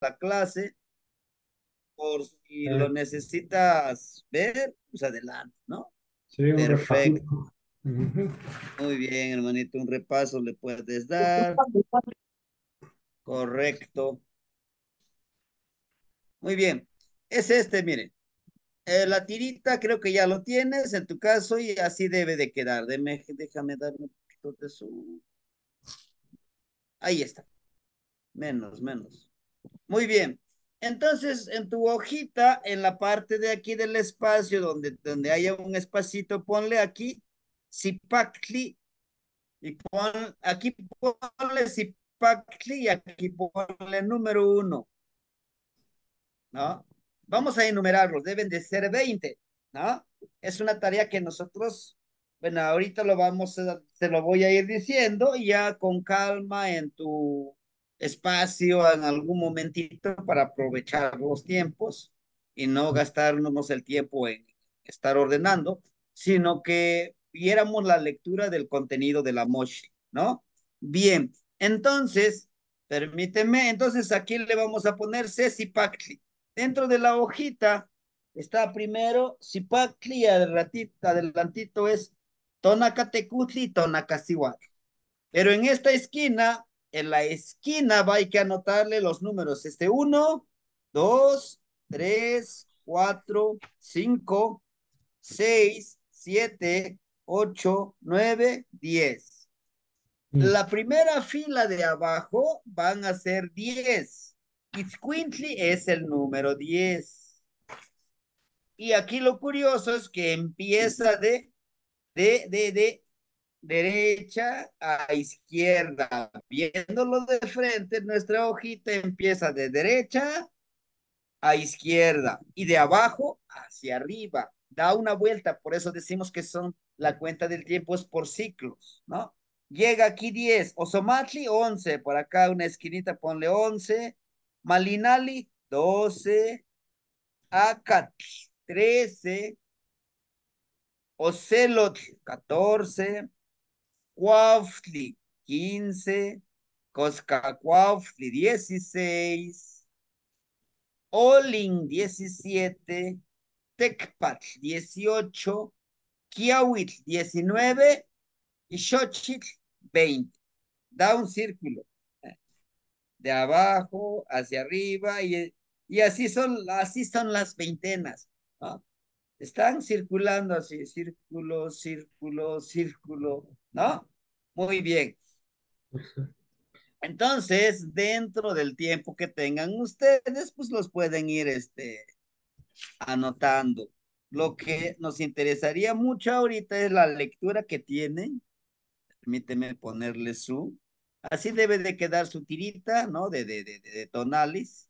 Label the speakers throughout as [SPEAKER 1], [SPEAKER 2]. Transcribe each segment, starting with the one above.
[SPEAKER 1] la clase, por si lo
[SPEAKER 2] Eh,
[SPEAKER 1] necesitas ver, pues adelante, ¿no?
[SPEAKER 2] sí, un
[SPEAKER 1] Perfecto.
[SPEAKER 2] repasito. Ujú.
[SPEAKER 1] Muy bien, hermanito, un repaso le puedes dar. Correcto. Muy bien. Es este, miren. La tirita creo que ya lo tienes en tu caso y así debe de quedar. Déjame darle un poquito de su... Ahí está. Menos, menos. Muy bien. Entonces, en tu hojita, en la parte de aquí del espacio, donde haya un espacito, ponle aquí Zipacli y aquí ponle Zipacli y aquí ponle número uno, ¿no? Vamos a enumerarlos, deben de ser 20, ¿no? Es una tarea que nosotros, bueno, ahorita se lo voy a ir diciendo y ya con calma en tu espacio en algún momentito para aprovechar los tiempos y no gastarnos el tiempo en estar ordenando, sino que viéramos la lectura del contenido de la Moshi, ¿no? Bien, entonces, permíteme, entonces aquí le vamos a poner Ceci Pacli. Dentro de la hojita está primero Zipacli, adelantito es Tonacatecutli y Tonacasihuac. Pero en esta esquina, en la esquina va hay que anotarle los números. Uno, 2, 3, 4, 5, 6, 7, 8, 9, 10.
[SPEAKER 2] Mm.
[SPEAKER 1] La primera fila de abajo van a ser 10. Itzcuintli es el número 10. Y aquí lo curioso es que empieza de derecha a izquierda. Viéndolo de frente, nuestra hojita empieza de derecha a izquierda y de abajo hacia arriba. Da una vuelta, por eso decimos que son la cuenta del tiempo es por ciclos, ¿no? Llega aquí 10, Osomatli 11, por acá una esquinita ponle 11, Malinali 12, Acat 13, Ocelot 14, Cuautli 15, Coscacuautli 16, Olin 17, Tecpat 18, Kiawit 19 y Xochitl 20. Da un círculo de abajo hacia arriba y así son las veintenas, ¿no? Están circulando así, círculo, círculo, círculo, ¿no? Muy bien. Entonces, dentro del tiempo que tengan ustedes, pues los pueden ir anotando. Lo que nos interesaría mucho ahorita es la lectura que tienen. Permíteme ponerle su. Así debe de quedar su tirita, ¿no? De tonales.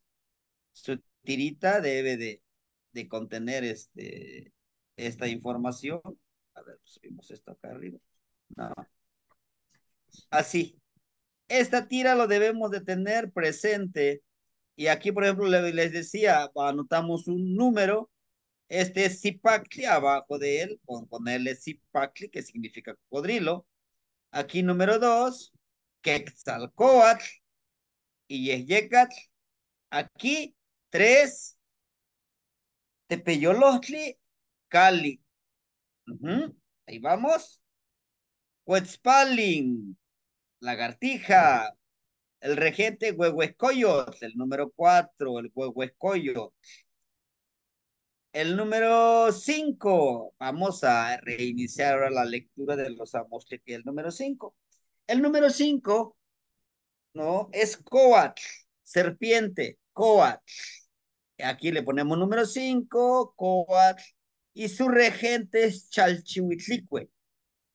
[SPEAKER 1] Su tirita debe de contener esta información. A ver, subimos esto acá arriba. No, así. Esta tira lo debemos de tener presente. Y aquí, por ejemplo, les decía, anotamos un número. Este es Zipacli, abajo de él, ponerle Zipacli, que significa cocodrilo. Aquí número 2, Quetzalcóatl y Yeyecatl. Aquí 3, Tepeyolotli, Cali. Ujú, ahí vamos. Quetzpalin, lagartija. El regente Huehuescoyot, el número 4, el Huehuescoyot. El número 5, vamos a reiniciar ahora la lectura de los Amostri, el número 5. El número 5, ¿no? Es Coatl, serpiente, Coatl. Aquí le ponemos número 5, Coatl, y su regente es Chalchihuitlicue,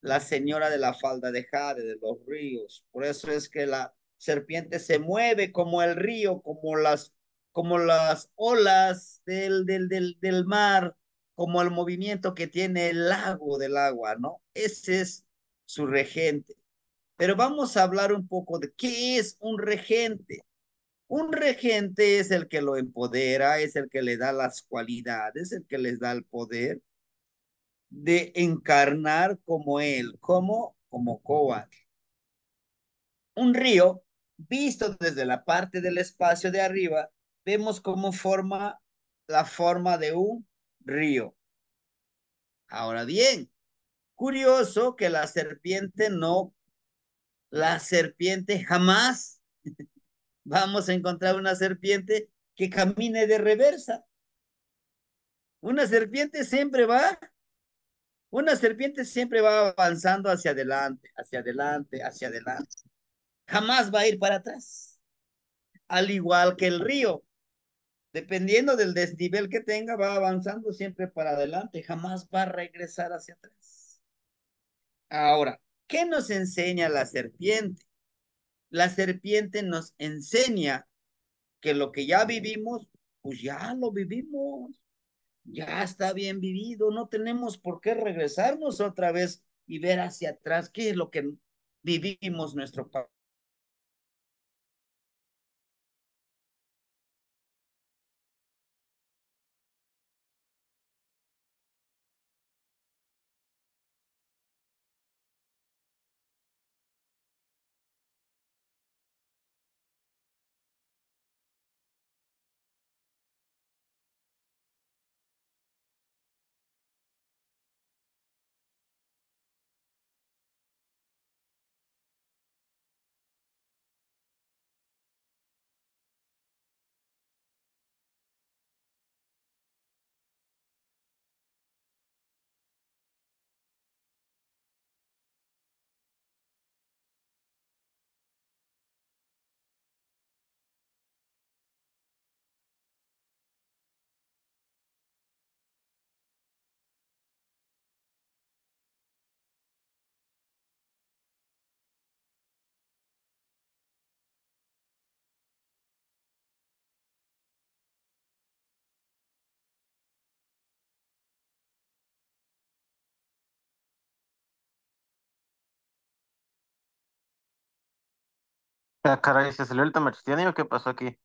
[SPEAKER 1] la señora de la falda de jade, de los ríos. Por eso es que la serpiente se mueve como el río, como las olas del mar, como el movimiento que tiene el lago del agua, ¿no? Ese es su regente. Pero vamos a hablar un poco de qué es un regente. Un regente es el que lo empodera, es el que le da las cualidades, el que les da el poder de encarnar como él, como Coat. Un río, visto desde la parte del espacio de arriba, vemos cómo forma la forma de un río. Ahora bien, curioso que la serpiente jamás vamos a encontrar una serpiente que camine de reversa. Una serpiente siempre va, una serpiente siempre va avanzando hacia adelante, hacia adelante, hacia adelante. Jamás va a ir para atrás. Al igual que el río, dependiendo del desnivel que tenga, va avanzando siempre para adelante, jamás va a regresar hacia atrás. Ahora, ¿qué nos enseña la serpiente? La serpiente nos enseña que lo que ya vivimos, pues ya lo vivimos, ya está bien vivido, no tenemos por qué regresarnos otra vez y ver hacia atrás qué es lo que vivimos nuestro país.
[SPEAKER 3] Ah, caray, ¿se salió el Tamachtini o qué pasó aquí?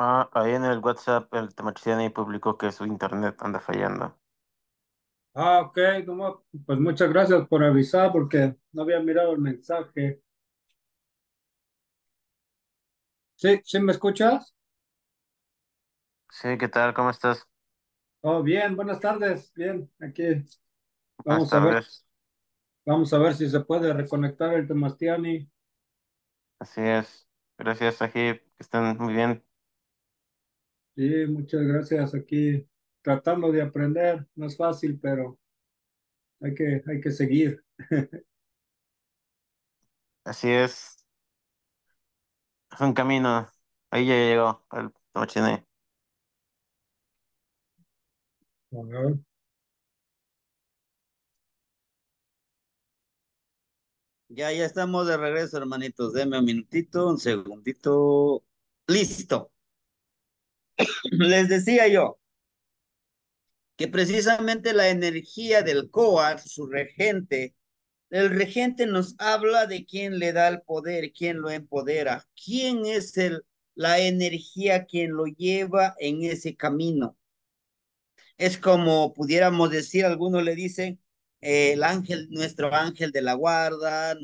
[SPEAKER 3] Ah, ahí en el WhatsApp el Tamachtini publicó que su internet anda fallando.
[SPEAKER 2] Ah, ok, no, pues muchas gracias por avisar porque no había mirado el mensaje. ¿Sí, sí me escuchas?
[SPEAKER 3] Sí, ¿qué tal? ¿Cómo estás?
[SPEAKER 2] Oh, bien, buenas tardes. Bien, aquí
[SPEAKER 3] Buenas
[SPEAKER 2] vamos a ver,
[SPEAKER 3] tardes.
[SPEAKER 2] vamos a ver si se puede reconectar el Temastiani.
[SPEAKER 3] Así es. Gracias, Sajib. Que estén muy bien.
[SPEAKER 2] Sí, muchas gracias. Aquí tratando de aprender. No es fácil, pero hay que seguir.
[SPEAKER 3] Así es. Es un camino. Ahí ya llegó el Tamachtini.
[SPEAKER 2] Ajá.
[SPEAKER 1] Ya estamos de regreso, hermanitos. Denme un minutito, un segundito. Listo. Les decía yo, que precisamente la energía del Coat, su regente, el regente nos habla de quién le da el poder, quién lo empodera, quién es la energía quien lo lleva en ese camino. Es como pudiéramos decir, algunos le dicen, el ángel, nuestro ángel de la guarda,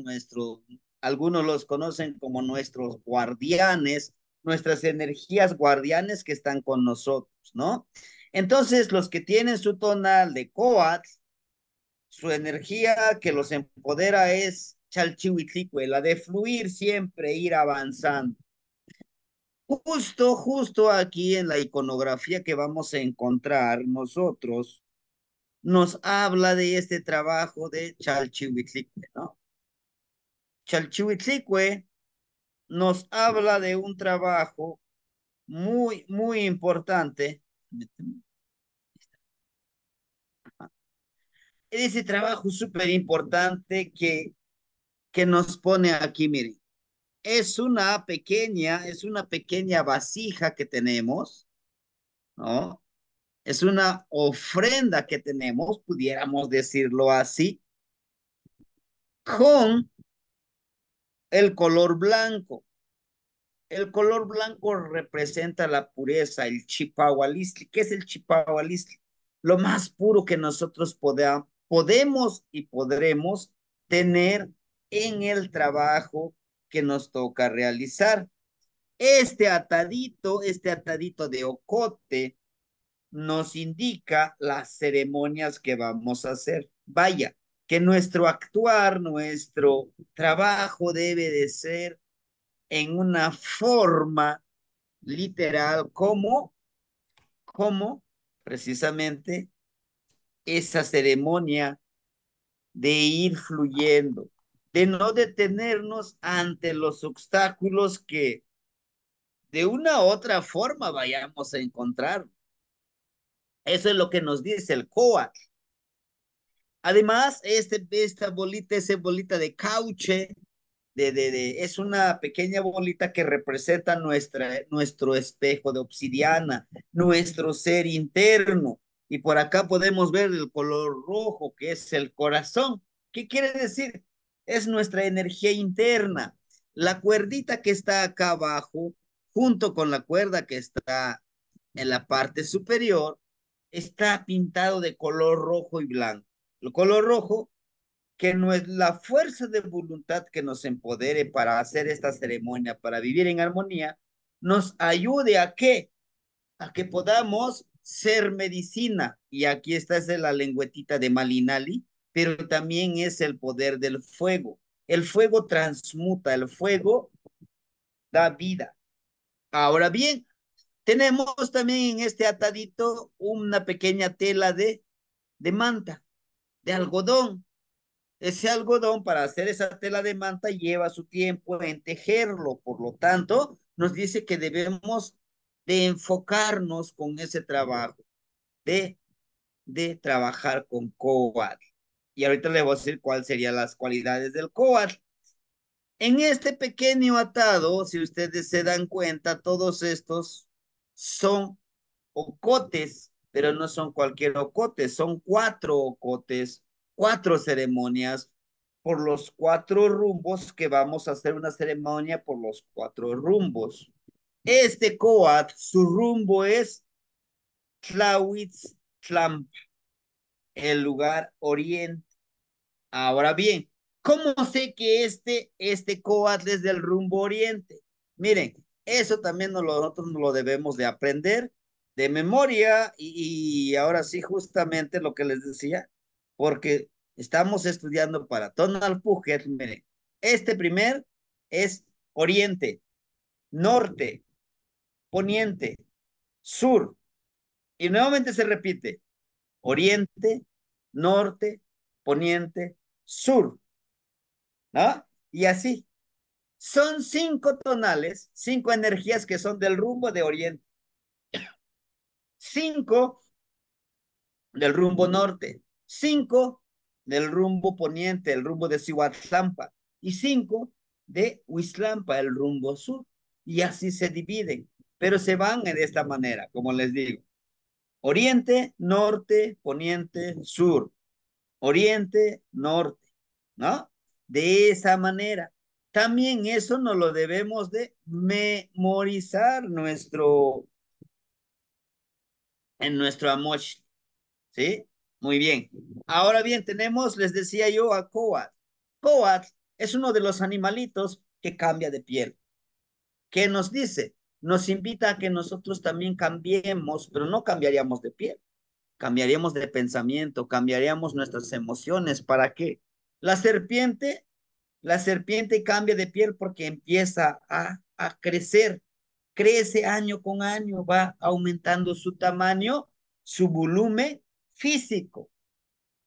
[SPEAKER 1] algunos los conocen como nuestros guardianes, nuestras energías guardianes que están con nosotros, ¿no? Entonces, los que tienen su tonal de Coat, su energía que los empodera es Chalchihuitlicue, la de fluir siempre, ir avanzando. Justo aquí en la iconografía que vamos a encontrar nosotros, nos habla de este trabajo de Chalchihuitlicue, ¿no? Chalchihuitlicue nos habla de un trabajo muy importante. Ese trabajo súper importante que nos pone aquí, miren. Es una pequeña vasija que tenemos, ¿no? Es una ofrenda que tenemos, pudiéramos decirlo así, con el color blanco. El color blanco representa la pureza, el chipahualistli. ¿Qué es el chipahualistli? Lo más puro que nosotros podemos y podremos tener en el trabajo que nos toca realizar. Este atadito de ocote, nos indica las ceremonias que vamos a hacer. Vaya, que nuestro actuar, nuestro trabajo debe de ser en una forma literal, como precisamente esa ceremonia de ir fluyendo, de no detenernos ante los obstáculos que de una u otra forma vayamos a encontrar. Eso es lo que nos dice el COA. Además, esta bolita, esa bolita de cauche, es una pequeña bolita que representa nuestro espejo de obsidiana, nuestro ser interno. Y por acá podemos ver el color rojo, que es el corazón. ¿Qué quiere decir? Es nuestra energía interna. La cuerdita que está acá abajo, junto con la cuerda que está en la parte superior, está pintado de color rojo y blanco. El color rojo, que no es la fuerza de voluntad que nos empodere para hacer esta ceremonia, para vivir en armonía, nos ayude a qué? A que podamos ser medicina. Y aquí está es la lengüetita de Malinali, pero también es el poder del fuego. El fuego transmuta, el fuego da vida. Ahora bien, tenemos también en este atadito una pequeña tela de manta, de algodón. Ese algodón para hacer esa tela de manta lleva su tiempo en tejerlo, por lo tanto, nos dice que debemos de enfocarnos con ese trabajo, de, de trabajar con coat. Y ahorita le voy a decir cuáles serían las cualidades del coat. En este pequeño atado, si ustedes se dan cuenta, todos estos son ocotes, pero no son cualquier ocote, son 4 ocotes, 4 ceremonias por los 4 rumbos, que vamos a hacer una ceremonia por los 4 rumbos. Este coat, su rumbo es Tlawitz Tlamp, el lugar oriente. Ahora bien, ¿cómo sé que este coat es del rumbo oriente? Miren, eso también nosotros nos lo debemos de aprender de memoria y ahora sí, justamente lo que les decía, porque estamos estudiando para Tonal Puget. Miren, este primer es oriente, norte, poniente, sur, y nuevamente se repite, oriente, norte, poniente, sur, ¿no? Y así. Son 5 tonales, 5 energías que son del rumbo de oriente, 5 del rumbo norte, 5 del rumbo poniente, el rumbo de Cihuatlampa, y 5 de Huizlampa, el rumbo sur. Y así se dividen, pero se van de esta manera, como les digo. Oriente, norte, poniente, sur. Oriente, norte, ¿no? De esa manera. También eso nos lo debemos de memorizar en nuestro Amosh, ¿sí? Muy bien. Ahora bien, tenemos, les decía yo, a Coat. Coat es uno de los animalitos que cambia de piel. ¿Qué nos dice? Nos invita a que nosotros también cambiemos, pero no cambiaríamos de piel, cambiaríamos de pensamiento, cambiaríamos nuestras emociones. ¿Para qué? La serpiente, la serpiente cambia de piel porque empieza a crecer, crece año con año, va aumentando su tamaño, su volumen físico.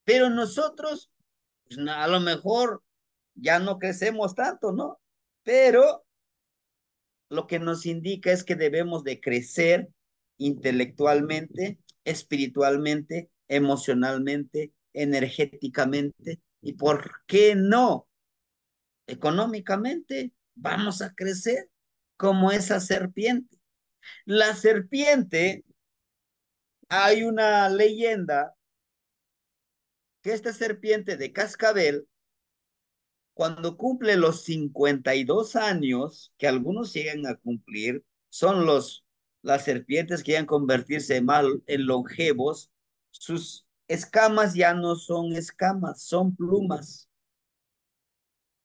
[SPEAKER 1] Pero nosotros, pues, a lo mejor ya no crecemos tanto, ¿no? Pero lo que nos indica es que debemos de crecer intelectualmente, espiritualmente, emocionalmente, energéticamente y, ¿por qué no? Económicamente, vamos a crecer como esa serpiente. La serpiente, hay una leyenda que esta serpiente de cascabel, cuando cumple los 52 años, que algunos llegan a cumplir, son las serpientes que llegan a convertirse en longevos, sus escamas ya no son escamas, son plumas.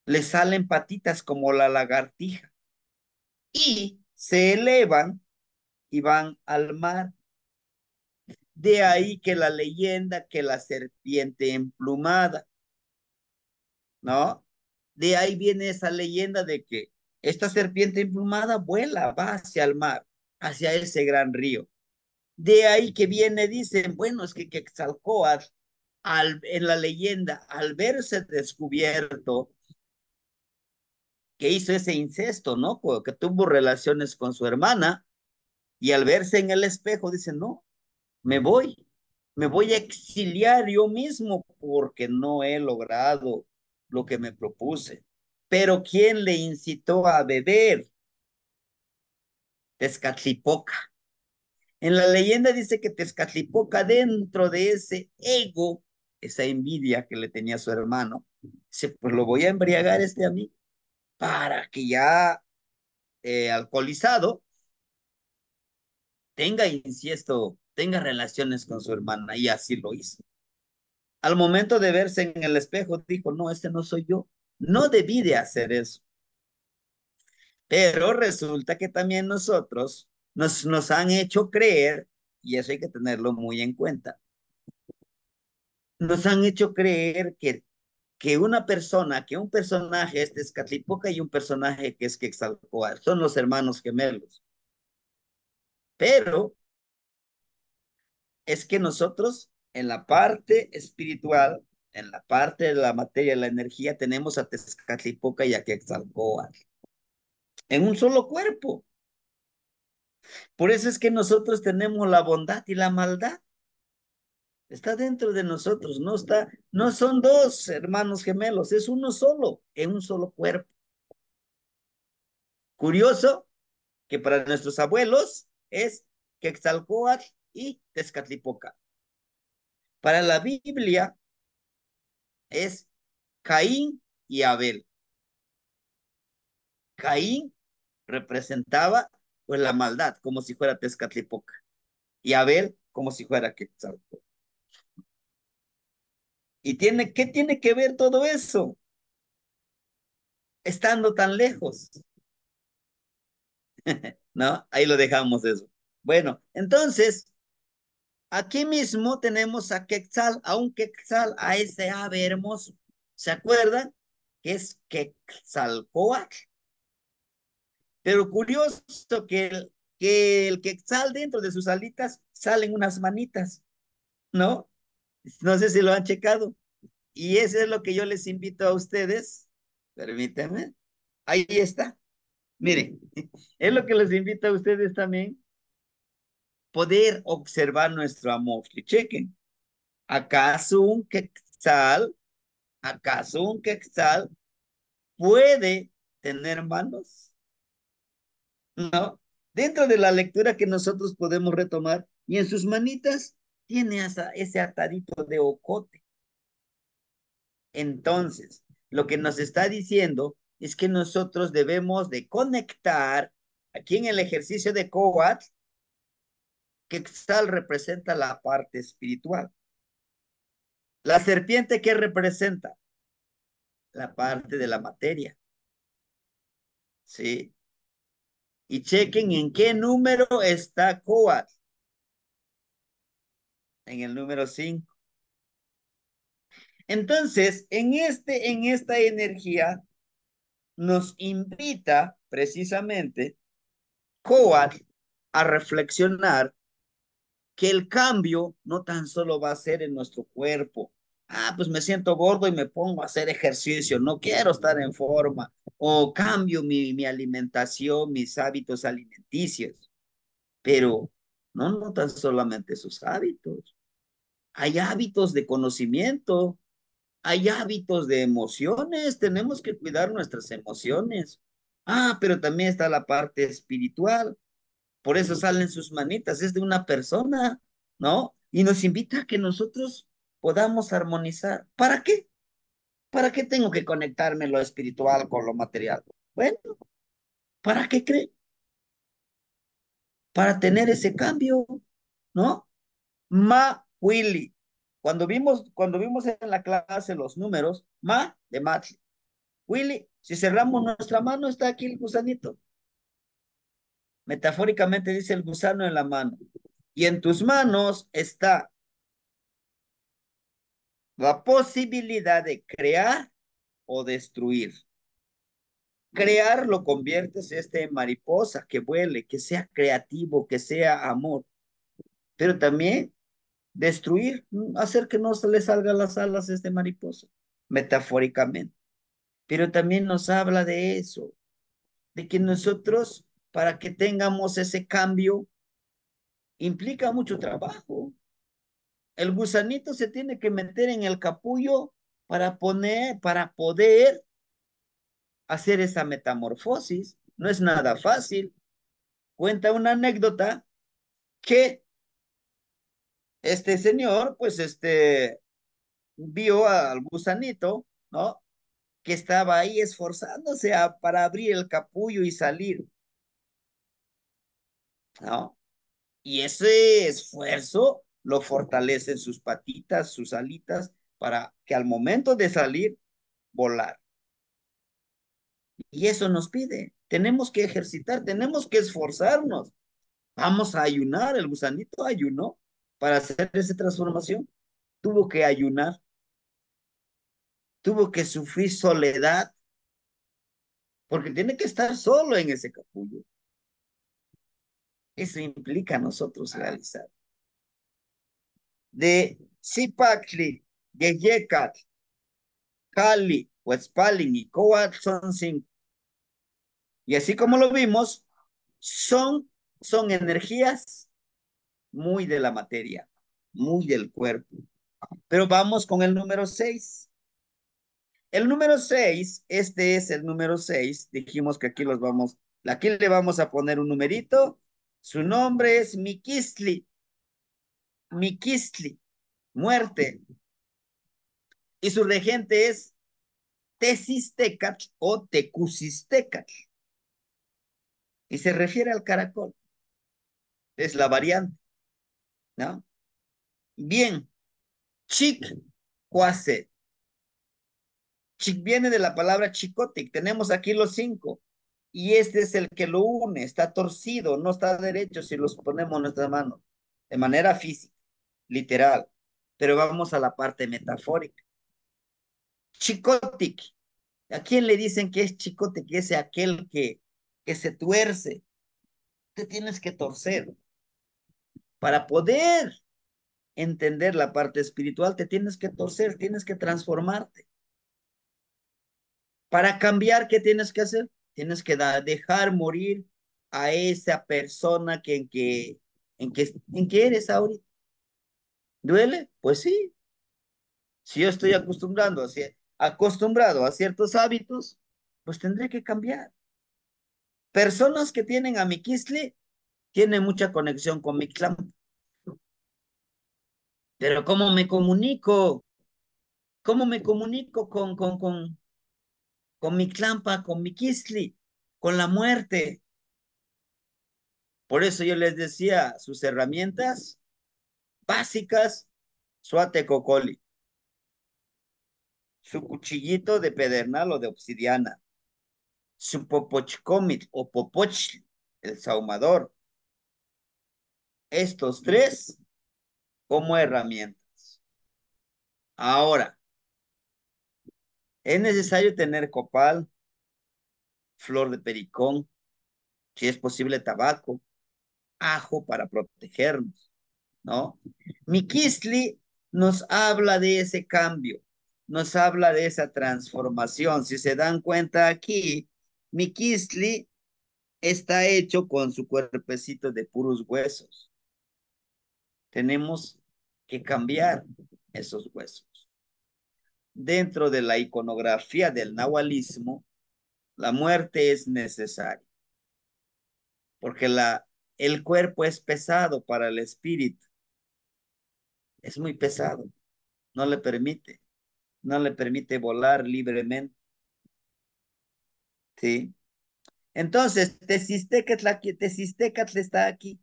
[SPEAKER 1] Le salen patitas como la lagartija y se elevan y van al mar. De ahí que la leyenda que la serpiente emplumada, ¿no? De ahí viene esa leyenda de que esta serpiente emplumada vuela, va hacia el mar, hacia ese gran río. De ahí que viene, dicen, bueno, es que Quetzalcóatl, en la leyenda, al verse descubierto, que hizo ese incesto, ¿no? Que tuvo relaciones con su hermana, y al verse en el espejo, dice, no, me voy, me voy a exiliar yo mismo porque no he logrado lo que me propuse. Pero ¿quién le incitó a beber? Tezcatlipoca. En la leyenda dice que Tezcatlipoca, dentro de ese ego, esa envidia que le tenía a su hermano, dice, pues lo voy a embriagar a mí para que ya alcoholizado tenga inciesto, tenga relaciones con su hermana, y así lo hizo. Al momento de verse en el espejo, dijo, no, este no soy yo. No debí de hacer eso. Pero resulta que también nosotros nos han hecho creer, y eso hay que tenerlo muy en cuenta, nos han hecho creer que una persona, que un personaje es Tezcatlipoca y un personaje que es Quetzalcóatl, son los hermanos gemelos. Pero es que nosotros en la parte espiritual, en la parte de la materia, la energía, tenemos a Tezcatlipoca y a Quetzalcóatl en un solo cuerpo. Por eso es que nosotros tenemos la bondad y la maldad. Está dentro de nosotros, no está, no son dos hermanos gemelos, es uno solo, en un solo cuerpo. Curioso que para nuestros abuelos es Quetzalcóatl y Tezcatlipoca. Para la Biblia es Caín y Abel. Caín representaba pues la maldad, como si fuera Tezcatlipoca, y Abel como si fuera Quetzalcóatl. ¿Y qué tiene que ver todo eso? Estando tan lejos, ¿no? Ahí lo dejamos eso. Bueno, entonces, aquí mismo tenemos a Quetzal, a un Quetzal, a ese ave hermoso. ¿Se acuerdan? Que es Quetzalcóatl. Pero curioso que el Quetzal, dentro de sus alitas salen unas manitas, ¿no? No sé si lo han checado. Y eso es lo que yo les invito a ustedes. Permítanme. Ahí está. Miren, es lo que les invito a ustedes también, poder observar nuestro amor. Y chequen, ¿acaso un quetzal, acaso un quetzal puede tener manos? No. Dentro de la lectura que nosotros podemos retomar, Y en sus manitas tiene ese atadito de ocote. Entonces, lo que nos está diciendo es que nosotros debemos de conectar aquí en el ejercicio de Coat, que Quetzal representa la parte espiritual. La serpiente, ¿qué representa? La parte de la materia. ¿Sí? Y chequen en qué número está Coat. En el número 5. Entonces, en esta energía nos invita precisamente Coat a reflexionar que el cambio no tan solo va a ser en nuestro cuerpo. Ah, pues me siento gordo y me pongo a hacer ejercicio, no quiero estar en forma, o cambio mi alimentación, mis hábitos alimenticios, pero no tan solamente sus hábitos, hay hábitos de conocimiento, hay hábitos de emociones, tenemos que cuidar nuestras emociones. Ah, pero también está la parte espiritual. Por eso salen sus manitas, es de una persona, ¿no? Y nos invita a que nosotros podamos armonizar. ¿Para qué? ¿Para qué tengo que conectarme lo espiritual con lo material? Bueno, ¿para qué cree? Para tener ese cambio, ¿no? Ma Willy. Cuando vimos en la clase los números, Ma de Matt. Willy, si cerramos nuestra mano, está aquí el gusanito. Metafóricamente dice el gusano en la mano. Y en tus manos está la posibilidad de crear o destruir. Crear lo conviertes en mariposa, que vuele, que sea creativo, que sea amor. Pero también destruir, hacer que no se le salgan las alas a mariposa, metafóricamente. Pero también nos habla de eso, de que nosotros, para que tengamos ese cambio, implica mucho trabajo. El gusanito se tiene que meter en el capullo para poder hacer esa metamorfosis. No es nada fácil. Cuenta una anécdota que este señor, pues vio al gusanito, ¿no? Que estaba ahí esforzándose para abrir el capullo y salir, ¿no? Y ese esfuerzo lo fortalecen sus patitas, sus alitas, para que al momento de salir, volar. Y eso nos pide. Tenemos que ejercitar, tenemos que esforzarnos. Vamos a ayunar. El gusanito ayunó para hacer esa transformación. Tuvo que ayunar, tuvo que sufrir soledad, porque tiene que estar solo en ese capullo. Eso implica a nosotros realizar. De Zipacli, Geyekat, Cali, Huetzpalin y Coat son 5. Y así como lo vimos, son energías muy de la materia, muy del cuerpo. Pero vamos con el número 6. El número 6, este es el número 6. Dijimos que aquí le vamos a poner un numerito. Su nombre es Mikistli. Mikistli, muerte. Y su regente es Tesistecatl o Tecusistecatl. Y se refiere al caracol. Es la variante, ¿no? Bien, Chic Cuase. Chic viene de la palabra chicotic. Tenemos aquí los 5. Y este es el que lo une. Está torcido, no está derecho si los ponemos en nuestras manos. De manera física, literal. Pero vamos a la parte metafórica. Chicotic. ¿A quién le dicen que es chicotic? Que es aquel que se tuerce. Te tienes que torcer. Para poder entender la parte espiritual, te tienes que torcer, tienes que transformarte. Para cambiar, ¿qué tienes que hacer? Tienes que dejar morir a esa persona en que eres ahorita. ¿Duele? Pues sí. Si yo estoy acostumbrado a ciertos hábitos, pues tendré que cambiar. Personas que tienen a Miquisli tienen mucha conexión con Mictlán. Pero ¿cómo me comunico? ¿Cómo me comunico con mi Tlampa, con mi Quisli, con la muerte? Por eso yo les decía, sus herramientas básicas, su atecocoli, su cuchillito de pedernal o de obsidiana, su popochcomit o popoch, el sahumador. Estos tres como herramientas. Ahora, es necesario tener copal, flor de pericón, si es posible tabaco, ajo para protegernos, ¿no? Mikisli nos habla de ese cambio, nos habla de esa transformación. Si se dan cuenta aquí, Mikisli está hecho con su cuerpecito de puros huesos. Tenemos que cambiar esos huesos. Dentro de la iconografía del nahualismo, la muerte es necesaria, porque el cuerpo es pesado para el espíritu, es muy pesado, no le permite, no le permite volar libremente, ¿sí? Entonces, Tezistecatl está aquí,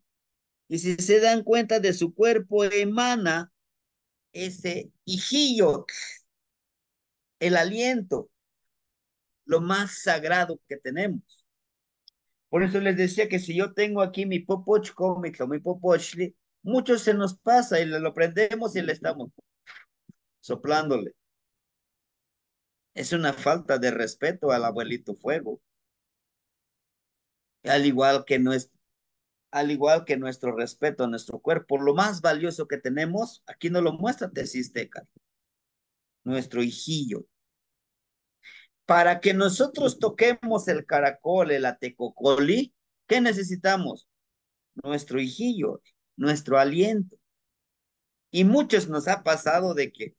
[SPEAKER 1] y si se dan cuenta de su cuerpo emana ese hijillo, el aliento, lo más sagrado que tenemos. Por eso les decía que si yo tengo aquí mi popoch cómic o mi popochli, mucho se nos pasa y lo prendemos y le estamos soplándole. Es una falta de respeto al abuelito fuego, al igual que nuestro respeto a nuestro cuerpo. Lo más valioso que tenemos, aquí nos lo muestra Tesisteca, nuestro hijillo. Para que nosotros toquemos el caracol, el atecocoli, ¿qué necesitamos? Nuestro hijillo, nuestro aliento. Y muchos nos ha pasado de que,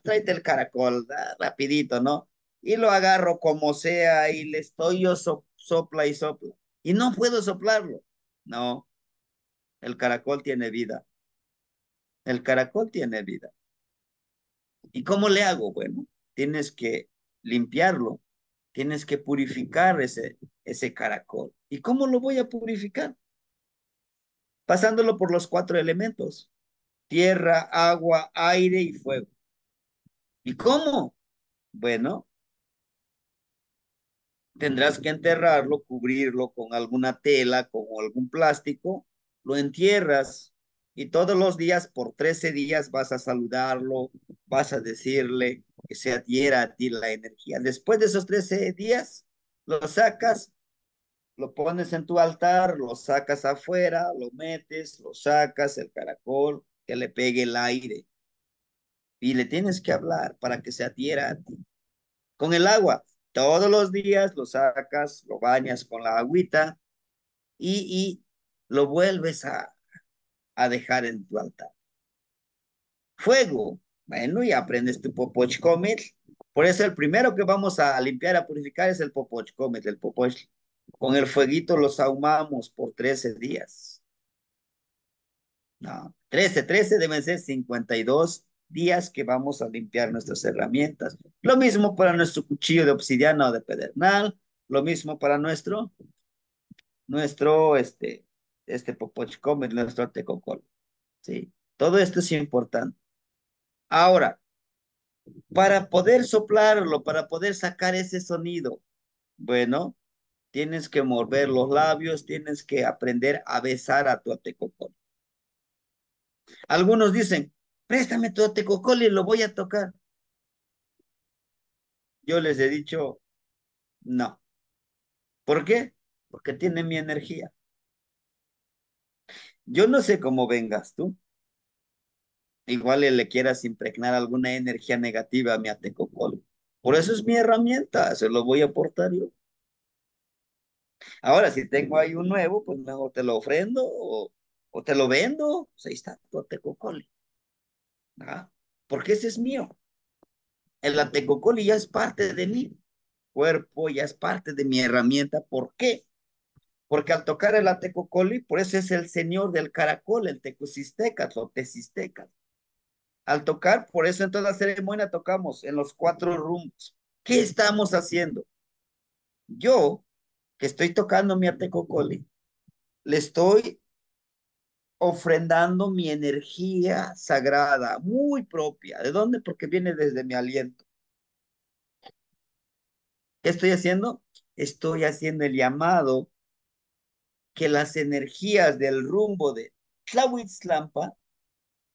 [SPEAKER 1] tráete el caracol, rapidito, ¿no? Y lo agarro como sea y le estoy yo sopla y sopla. Y no puedo soplarlo. No, el caracol tiene vida. El caracol tiene vida. ¿Y cómo le hago? Bueno, tienes que limpiarlo, tienes que purificar ese caracol. ¿Y cómo lo voy a purificar? Pasándolo por los cuatro elementos: tierra, agua, aire y fuego. ¿Y cómo? Bueno, tendrás que enterrarlo, cubrirlo con alguna tela, con algún plástico, lo entierras y todos los días, por 13 días, vas a saludarlo, vas a decirle que se adhiera a ti la energía. Después de esos 13 días, lo sacas, lo pones en tu altar, lo sacas afuera, lo metes, lo sacas, el caracol, que le pegue el aire. Y le tienes que hablar para que se adhiera a ti. Con el agua, todos los días lo sacas, lo bañas con la agüita y lo vuelves a dejar en tu altar. Fuego, bueno, y aprendes tu popochcomet. Por eso el primero que vamos a limpiar, a purificar es el popochcomet, el popoch. Con el fueguito los ahumamos por 13 días. No, 13 deben ser 52 días que vamos a limpiar nuestras herramientas. Lo mismo para nuestro cuchillo de obsidiana o de pedernal, lo mismo para nuestro popochcomet, nuestro tecocol. ¿Sí? Todo esto es importante. Ahora, para poder soplarlo, para poder sacar ese sonido, bueno, tienes que mover los labios, tienes que aprender a besar a tu tecocol. Algunos dicen, préstame tu tecocol y lo voy a tocar. Yo les he dicho, no. ¿Por qué? Porque tiene mi energía. Yo no sé cómo vengas tú. Igual le quieras impregnar alguna energía negativa a mi atecocol. Por eso es mi herramienta, se lo voy a aportar yo. Ahora, si tengo ahí un nuevo, pues mejor te lo ofrendo o te lo vendo. Pues ahí está tu atecocol. ¿Ah? Porque ese es mío. El atecocol ya es parte de mi cuerpo, ya es parte de mi herramienta. ¿Por qué? Porque al tocar el atecocoli, por eso es el señor del caracol, el tecusistecas o tesistecas. Al tocar, por eso en toda la ceremonia tocamos en los 4 rumbos. ¿Qué estamos haciendo? Yo, que estoy tocando mi atecocoli, le estoy ofrendando mi energía sagrada, muy propia. ¿De dónde? Porque viene desde mi aliento. ¿Qué estoy haciendo? Estoy haciendo el llamado que las energías del rumbo de Tlahuitzlampa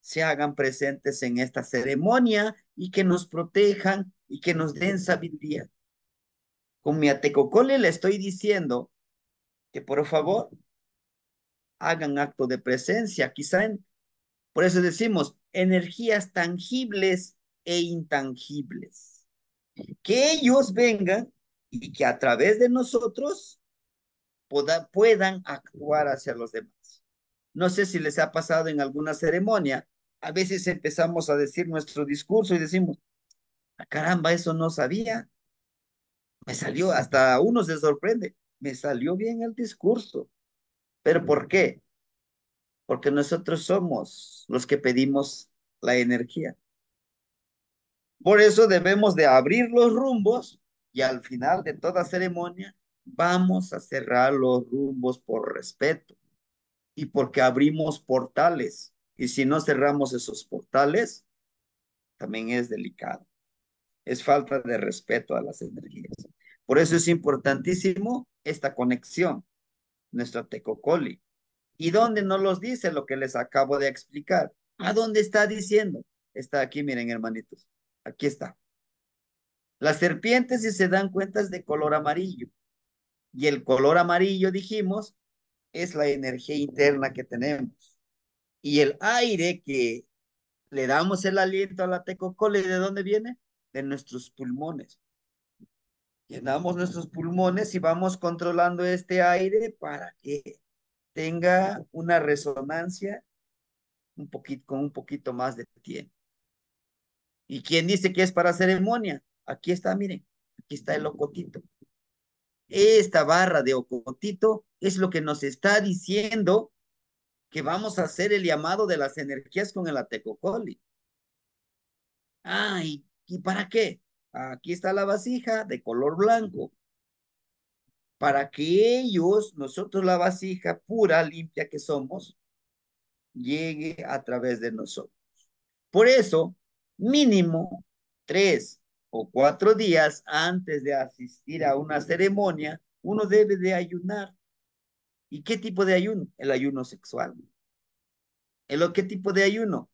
[SPEAKER 1] se hagan presentes en esta ceremonia y que nos protejan y que nos den sabiduría. Con mi atecocole le estoy diciendo que por favor hagan acto de presencia, por eso decimos energías tangibles e intangibles. Que ellos vengan y que a través de nosotros puedan actuar hacia los demás. No sé si les ha pasado en alguna ceremonia, a veces empezamos a decir nuestro discurso y decimos, ah, caramba, eso no sabía, me salió, hasta uno se sorprende, me salió bien el discurso. ¿Pero por qué? Porque nosotros somos los que pedimos la energía. Por eso debemos de abrir los rumbos y al final de toda ceremonia vamos a cerrar los rumbos por respeto y porque abrimos portales. Y si no cerramos esos portales, también es delicado. Es falta de respeto a las energías. Por eso es importantísimo esta conexión, nuestro tecocoli. ¿Y dónde nos los dice lo que les acabo de explicar? ¿A dónde está diciendo? Está aquí, miren, hermanitos. Aquí está. Las serpientes, si se dan cuenta, es de color amarillo. Y el color amarillo, dijimos, es la energía interna que tenemos. Y el aire que le damos el aliento a la tecocole, ¿de dónde viene? De nuestros pulmones. Llenamos nuestros pulmones y vamos controlando este aire para que tenga una resonancia con un poquito más de tiempo. ¿Y quién dice que es para ceremonia? Aquí está, miren, aquí está el ocotito. Esta barra de ocotito es lo que nos está diciendo que vamos a hacer el llamado de las energías con el atecocoli. Ah, ¿y para qué? Aquí está la vasija de color blanco. Para que ellos, nosotros la vasija pura, limpia que somos, llegue a través de nosotros. Por eso, mínimo 3 o 4 días antes de asistir a una ceremonia, uno debe de ayunar. ¿Y qué tipo de ayuno? El ayuno sexual. ¿Qué tipo de ayuno?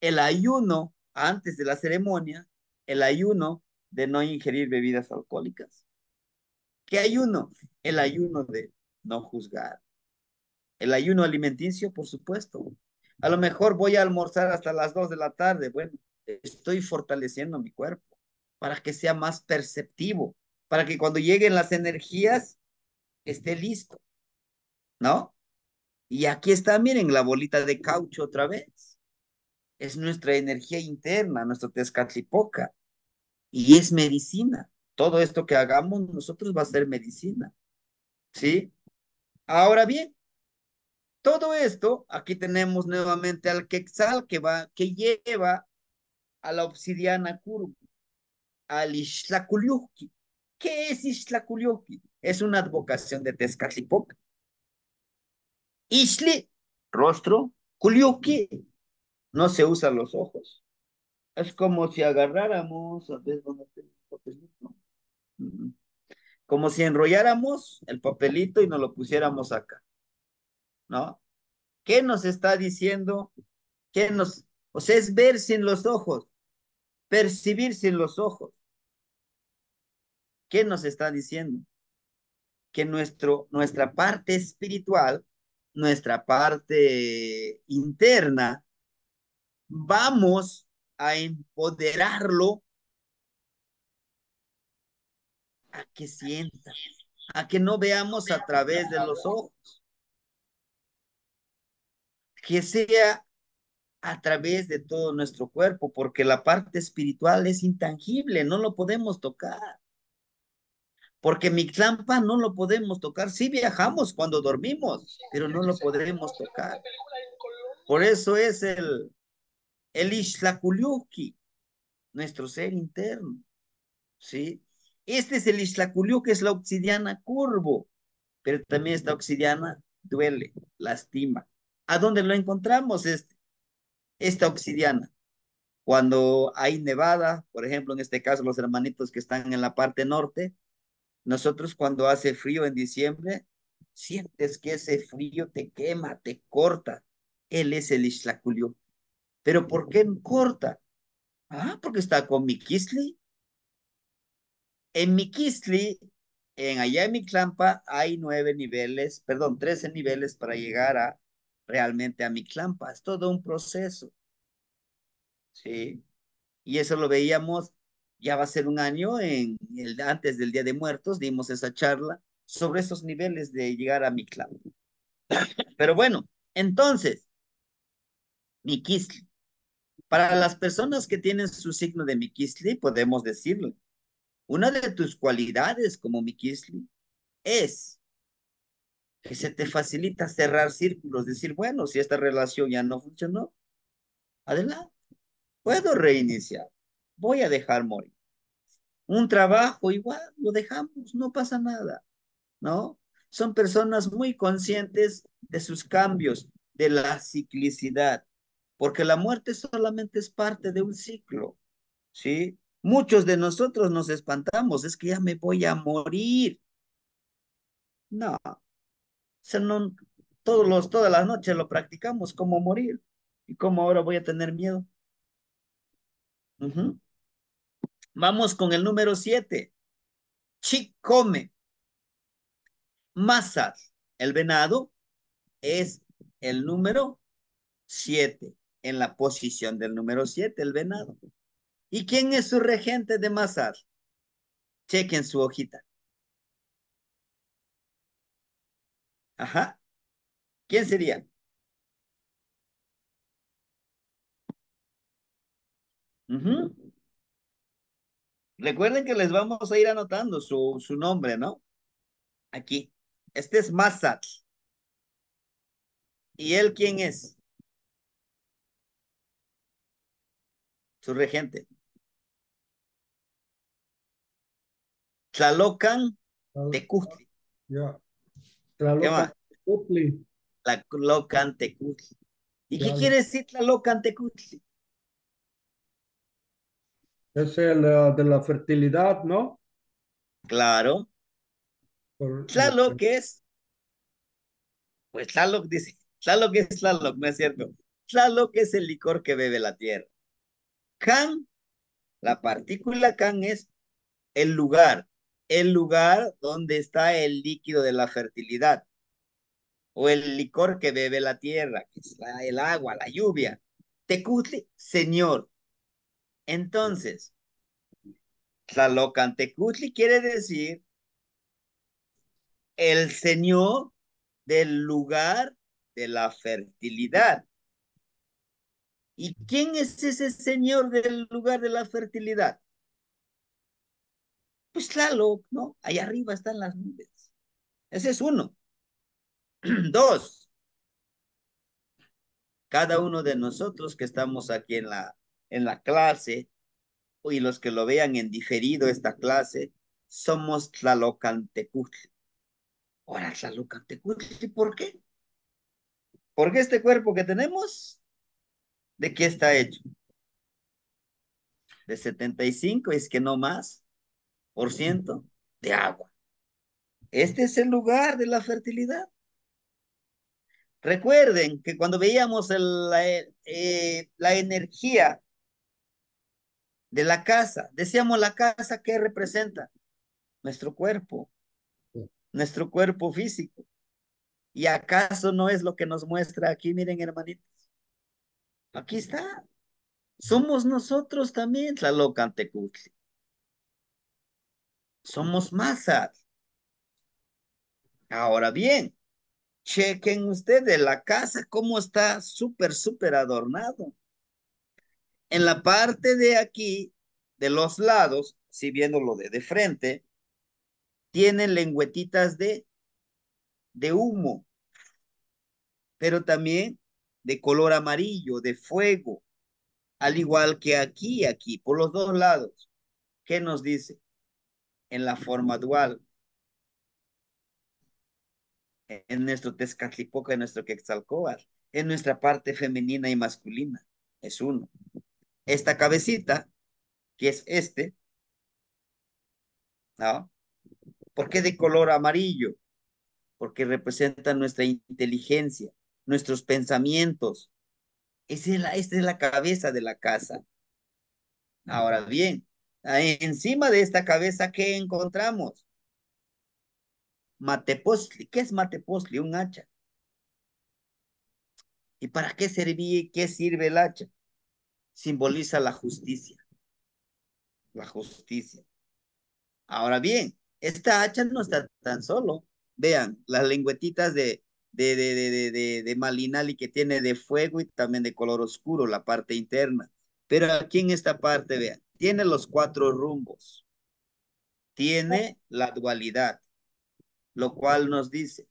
[SPEAKER 1] El ayuno antes de la ceremonia, el ayuno de no ingerir bebidas alcohólicas. ¿Qué ayuno? El ayuno de no juzgar. El ayuno alimenticio, por supuesto. A lo mejor voy a almorzar hasta las 2 de la tarde. Bueno, estoy fortaleciendo mi cuerpo para que sea más perceptivo, para que cuando lleguen las energías esté listo, ¿no? Y aquí está, miren, la bolita de caucho otra vez. Es nuestra energía interna, nuestro Tezcatlipoca, y es medicina. Todo esto que hagamos nosotros va a ser medicina, ¿sí? Ahora bien, todo esto, aquí tenemos nuevamente al Quetzal que lleva a la obsidiana curva, al Ixtlaculuhqui. ¿Qué es Ixtlaculuhqui? Es una advocación de Tezcatlipoca. Ixtli, rostro, Culiuhqui, no se usan los ojos. Es como si agarráramos, a ver dónde tengo el papelito. Como si enrolláramos el papelito y nos lo pusiéramos acá, ¿no? ¿Qué nos está diciendo? O sea, es ver sin los ojos, percibir sin los ojos. ¿Qué nos está diciendo? Que nuestra parte espiritual, nuestra parte interna, vamos a empoderarlo a que sienta, a que no veamos a través de los ojos, que sea a través de todo nuestro cuerpo, porque la parte espiritual es intangible, no lo podemos tocar. Porque Mictlampa no lo podemos tocar. Sí viajamos cuando dormimos, pero no lo podremos tocar. Por eso es el Ixtlaculuqui, nuestro ser interno, ¿sí? Este es el Ixtlaculuqui, es la obsidiana curvo, pero también esta obsidiana duele, lastima. ¿A dónde lo encontramos esta obsidiana? Cuando hay nevada, por ejemplo, en este caso los hermanitos que están en la parte norte, nosotros cuando hace frío en diciembre, sientes que ese frío te quema, te corta. Él es el Ixtlaculió. ¿Pero por qué corta? Ah, porque está con Miquisli. En Miquisli, allá en Mictlampa, hay 9 niveles, perdón, 13 niveles para llegar realmente a Mictlampa. Es todo un proceso, ¿sí? Y eso lo veíamos, ya va a ser un año, antes del Día de Muertos, dimos esa charla sobre esos niveles de llegar a Mictlampa. Pero bueno, entonces, Miquisli. Para las personas que tienen su signo de Miquisli, podemos decirle, una de tus cualidades como Miquisli es que se te facilita cerrar círculos, decir, bueno, si esta relación ya no funcionó, adelante, puedo reiniciar, voy a dejar morir. Un trabajo igual, lo dejamos, no pasa nada, ¿no? Son personas muy conscientes de sus cambios, de la ciclicidad, porque la muerte solamente es parte de un ciclo, ¿sí? Muchos de nosotros nos espantamos, es que ya me voy a morir. No, sea, no, todas las noches lo practicamos, cómo morir y cómo ahora voy a tener miedo. Ujú. Vamos con el número 7. Chicome, Mazar. El venado es el número 7, en la posición del número 7, el venado. ¿Y quién es su regente de Mazar? Chequen su hojita. Ajá. ¿Quién sería? Ujú. Recuerden que les vamos a ir anotando su nombre, ¿no? Aquí. Este es Mazar. ¿Y él quién es? Su regente. Tlalocan
[SPEAKER 2] Tal-
[SPEAKER 1] Tecutli.
[SPEAKER 2] Ya.
[SPEAKER 1] ¿Qué
[SPEAKER 2] Tlalocan,
[SPEAKER 1] más?
[SPEAKER 2] Upli,
[SPEAKER 1] Tlalocan Tecutli. ¿Y qué
[SPEAKER 2] claro.
[SPEAKER 1] quiere decir Tlalocan Tecutli?
[SPEAKER 2] Es el de la fertilidad, ¿no?
[SPEAKER 1] Claro.
[SPEAKER 2] Por lo que-
[SPEAKER 1] Tlaloc es, pues Tlaloc dice, Tlaloc es Tlaloc, no es cierto. Tlaloc es el licor que bebe la tierra. Can, la partícula can es el lugar donde está el líquido de la fertilidad, o el licor que bebe la tierra, que es el agua, la lluvia. Tecutli, señor. Entonces, Tlalocantecutli quiere decir el señor del lugar de la fertilidad. ¿Y quién es ese señor del lugar de la fertilidad? Pues Tlaloc, ¿no? Allá arriba están las nubes. Ese es uno. Dos, cada uno de nosotros que estamos aquí en la clase y los que lo vean en diferido esta clase, somos Tlalocantecutli. Ahora, Tlalocantecutli, ¿por qué? Porque este cuerpo que tenemos, ¿de qué está hecho? De 75, es que no más, por ciento de agua. Este es el lugar de la fertilidad. Recuerden que cuando veíamos la energía de la casa, decíamos la casa, ¿qué representa? Nuestro cuerpo físico. ¿Y acaso no es lo que nos muestra aquí? Miren, hermanitos. Aquí está. Somos nosotros también, Tlalocantecutli. Somos masa. Ahora bien, chequen ustedes la casa, cómo está súper, súper adornado. En la parte de aquí, de los lados, si viéndolo de frente, tienen lengüetitas de humo, pero también de color amarillo, de fuego. Al igual que aquí, aquí, por los dos lados. ¿Qué nos dice? En la forma dual, en nuestro Tezcatlipoca, en nuestro Quetzalcóatl, en nuestra parte femenina y masculina. Es uno. Esta cabecita, que es este, ¿no? ¿Por qué de color amarillo? Porque representa nuestra inteligencia, nuestros pensamientos. Esta es la cabeza de la casa. Ahora bien, ahí encima de esta cabeza, ¿qué encontramos? Matepostli. ¿Qué es matepostli? Un hacha. ¿Y para qué servía? ¿Qué sirve el hacha? Simboliza la justicia. La justicia. Ahora bien, esta hacha no está tan solo. Vean, las lengüetitas de Malinali que tiene de fuego y también de color oscuro, la parte interna. Pero aquí en esta parte, vean, tiene los cuatro rumbos, tiene la dualidad, lo cual nos dice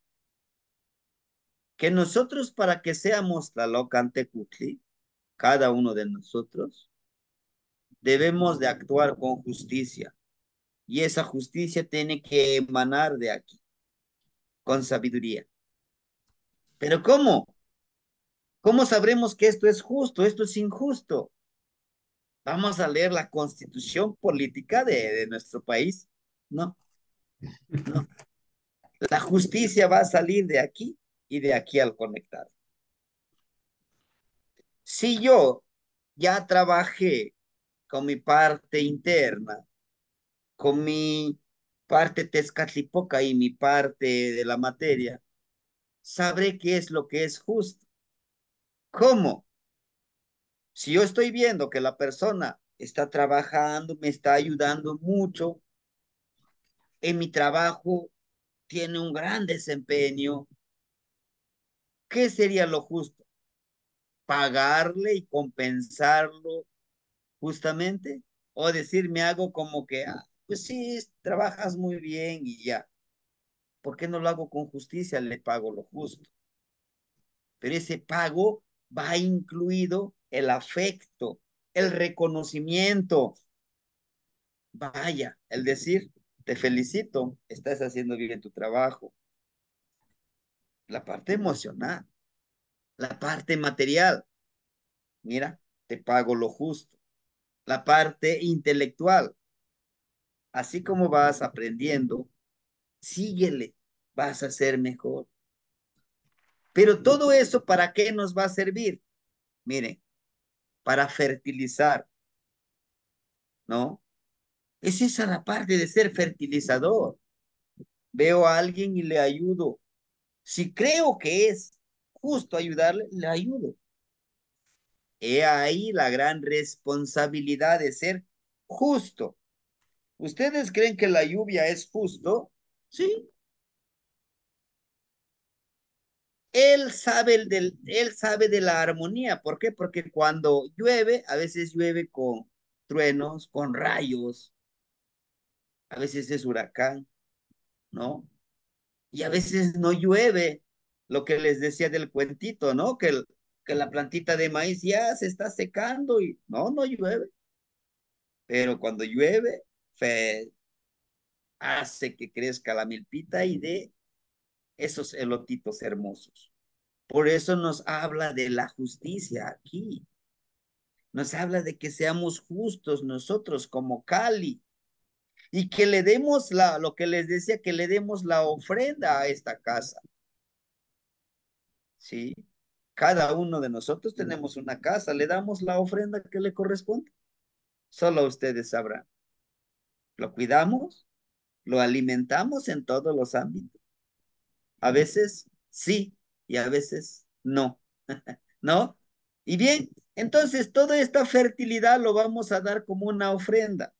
[SPEAKER 1] que nosotros para que seamos Tlalocantecutli, cada uno de nosotros, debemos de actuar con justicia. Y esa justicia tiene que emanar de aquí, con sabiduría. Pero ¿cómo? ¿Cómo sabremos que esto es justo, esto es injusto? Vamos a leer la constitución política de nuestro país. No, no. La justicia va a salir de aquí y de aquí al conectar. Si yo ya trabajé con mi parte interna, con mi parte tezcatlipoca y mi parte de la materia, sabré qué es lo que es justo. ¿Cómo? Si yo estoy viendo que la persona está trabajando, me está ayudando mucho en mi trabajo, tiene un gran desempeño, ¿qué sería lo justo? ¿Pagarle y compensarlo justamente? ¿O decir, me hago como que, pues sí, trabajas muy bien y ya? ¿Por qué no lo hago con justicia? Le pago lo justo. Pero ese pago va incluido el afecto, el reconocimiento. Vaya, el decir, te felicito, estás haciendo bien tu trabajo. La parte emocional, la parte material, mira, te pago lo justo. La parte intelectual, así como vas aprendiendo, síguele, vas a ser mejor. Pero todo eso, ¿para qué nos va a servir? Miren, para fertilizar, ¿no? Es esa la parte de ser fertilizador. Veo a alguien y le ayudo. Si creo que es justo ayudarle, le ayudo. He ahí la gran responsabilidad de ser justo. ¿Ustedes creen que la lluvia es justo? Sí. Él sabe de la armonía. ¿Por qué? Porque cuando llueve, a veces llueve con truenos, con rayos, a veces es huracán, ¿no? Y a veces no llueve, lo que les decía del cuentito, ¿no? Que la plantita de maíz ya se está secando y no llueve. Pero cuando llueve, hace que crezca la milpita y de esos elotitos hermosos. Por eso nos habla de la justicia aquí. Nos habla de que seamos justos nosotros como Cali y que le demos lo que les decía, que le demos la ofrenda a esta casa. ¿Sí? Cada uno de nosotros tenemos una casa, le damos la ofrenda que le corresponde. Solo ustedes sabrán. Lo cuidamos, lo alimentamos en todos los ámbitos. A veces sí y a veces no, ¿no? Y bien, entonces toda esta fertilidad lo vamos a dar como una ofrenda,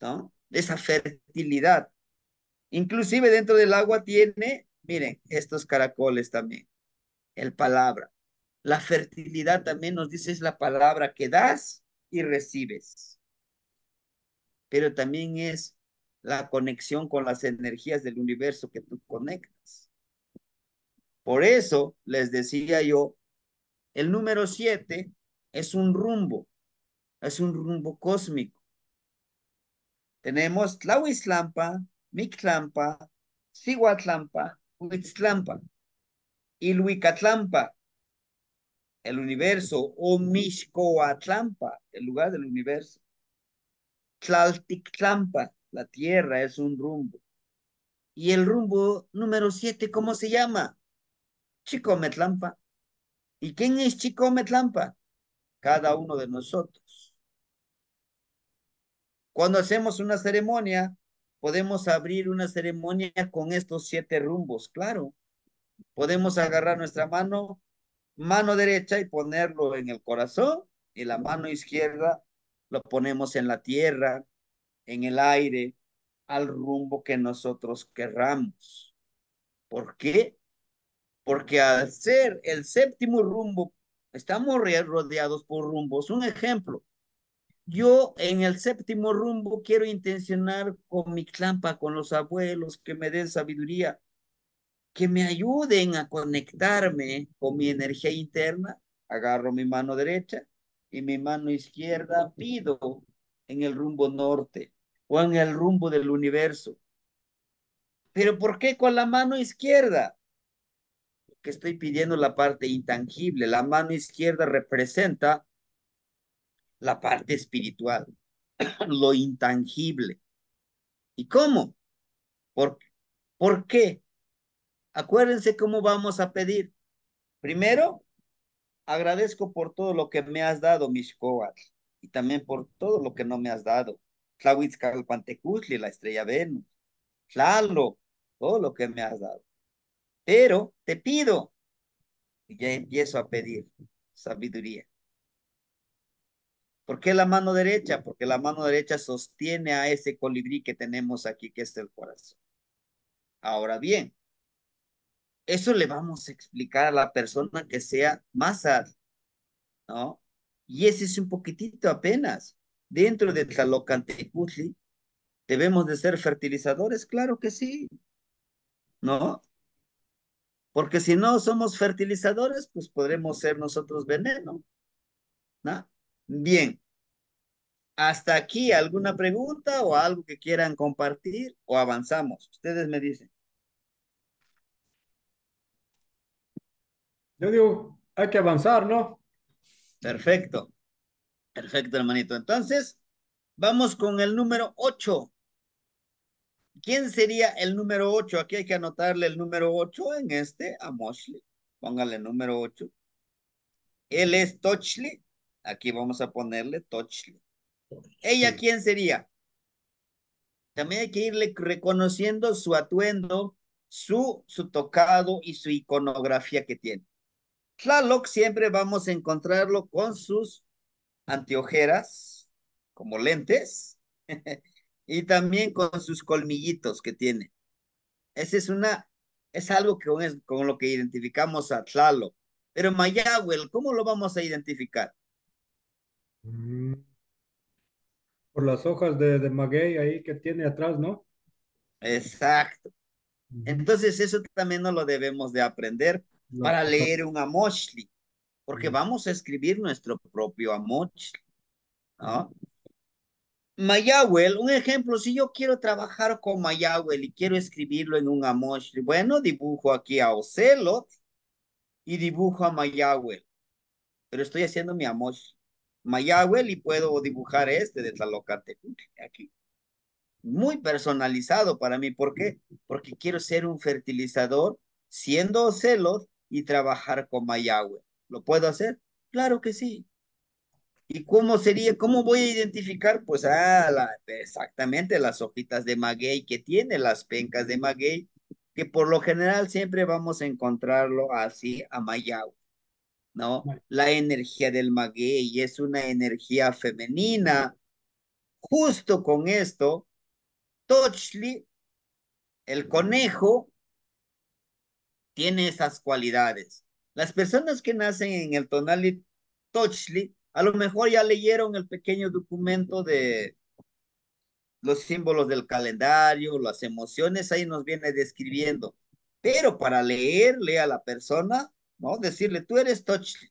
[SPEAKER 1] ¿no? Esa fertilidad. Inclusive dentro del agua tiene, miren, estos caracoles también, el palabra. La fertilidad también nos dice es la palabra que das y recibes, pero también es la conexión con las energías del universo que tú conectas. Por eso les decía yo, el número 7 es un rumbo cósmico. Tenemos Tlahuiztlampa, Mictlampa, Cihuatlampa, Huitztlampa, Ilhuicatlampa, el universo, o Mixcoatlampa, el lugar del universo. Tlaltictlampa, la tierra es un rumbo. Y el rumbo número 7, ¿cómo se llama? Chicometlampa. ¿Y quién es Chicometlampa? Cada uno de nosotros. Cuando hacemos una ceremonia, podemos abrir una ceremonia con estos 7 rumbos, claro. Podemos agarrar nuestra mano derecha y ponerlo en el corazón, y la mano izquierda lo ponemos en la tierra, en el aire, al rumbo que nosotros querramos. ¿Por qué? Porque al ser el séptimo rumbo, estamos rodeados por rumbos. Un ejemplo, yo en el séptimo rumbo quiero intencionar con mi clampa, con los abuelos, que me den sabiduría, que me ayuden a conectarme con mi energía interna. Agarro mi mano derecha y mi mano izquierda pido en el rumbo norte o en el rumbo del universo. ¿Pero por qué con la mano izquierda? Que estoy pidiendo la parte intangible. La mano izquierda representa la parte espiritual, lo intangible. ¿Y cómo? ¿Por, ¿Por qué? Acuérdense cómo vamos a pedir. Primero, agradezco por todo lo que me has dado, Mixcoatl, y también por todo lo que no me has dado. Tlahuitzcalpantecutli, la estrella Venus, Tlalo, todo lo que me has dado. Pero te pido, y ya empiezo a pedir sabiduría. ¿Por qué la mano derecha? Porque la mano derecha sostiene a ese colibrí que tenemos aquí, que es el corazón. Ahora bien, eso le vamos a explicar a la persona que sea más sad, ¿no? Y ese es un poquitito apenas. Dentro de Tlalocantecutli, ¿debemos de ser fertilizadores? Claro que sí, ¿no? Porque si no somos fertilizadores, pues podremos ser nosotros veneno, ¿no? Bien, hasta aquí, ¿alguna pregunta o algo que quieran compartir o avanzamos? Ustedes me dicen.
[SPEAKER 2] Yo digo, hay que avanzar, ¿no?
[SPEAKER 1] Perfecto, perfecto, hermanito. Entonces, vamos con el número 8. ¿Quién sería el número 8? Aquí hay que anotarle el número 8 en este, a Moshli. Póngale el número 8. Él es Tochli. Aquí vamos a ponerle Tochli. ¿Ella
[SPEAKER 2] Sí.
[SPEAKER 1] quién sería? También hay que irle reconociendo su atuendo, su tocado y su iconografía que tiene. Tlaloc siempre vamos a encontrarlo con sus anteojeras, como lentes, y también con sus colmillitos que tiene. Ese es algo que con lo que identificamos a Tlaloc. Pero Mayahuel, ¿cómo lo vamos a identificar?
[SPEAKER 2] Mm, por las hojas de maguey ahí que tiene atrás, ¿no?
[SPEAKER 1] Exacto.
[SPEAKER 2] Ujú.
[SPEAKER 1] Entonces eso también no lo debemos de aprender
[SPEAKER 2] Las
[SPEAKER 1] para
[SPEAKER 2] hojas.
[SPEAKER 1] leer un Amoshli, porque
[SPEAKER 2] Mm.
[SPEAKER 1] vamos a escribir nuestro propio Amoshli, ¿no? Mayagüel, un ejemplo, si yo quiero trabajar con Mayagüel y quiero escribirlo en un Amoshli, bueno, dibujo aquí a Ocelot y dibujo a Mayagüel, pero estoy haciendo mi Amoshli. Mayagüel y puedo dibujar este de Tlalocatepec aquí. Muy personalizado para mí. ¿Por qué? Porque quiero ser un fertilizador siendo Ocelot y trabajar con Mayagüe. ¿Lo puedo hacer? Claro que sí. ¿Y cómo sería? ¿Cómo voy a identificar? Pues exactamente las hojitas de maguey que tiene, las pencas de maguey, que por lo general siempre vamos a encontrarlo así a Mayagüe, ¿no? La energía del maguey es una energía femenina. Justo con esto, Tochli, el conejo, tiene esas cualidades. Las personas que nacen en el Tonali Tochli, a lo mejor ya leyeron el pequeño documento de los símbolos del calendario, las emociones, ahí nos viene describiendo. Pero para leerle a la persona, ¿no? Decirle, tú eres Tochli.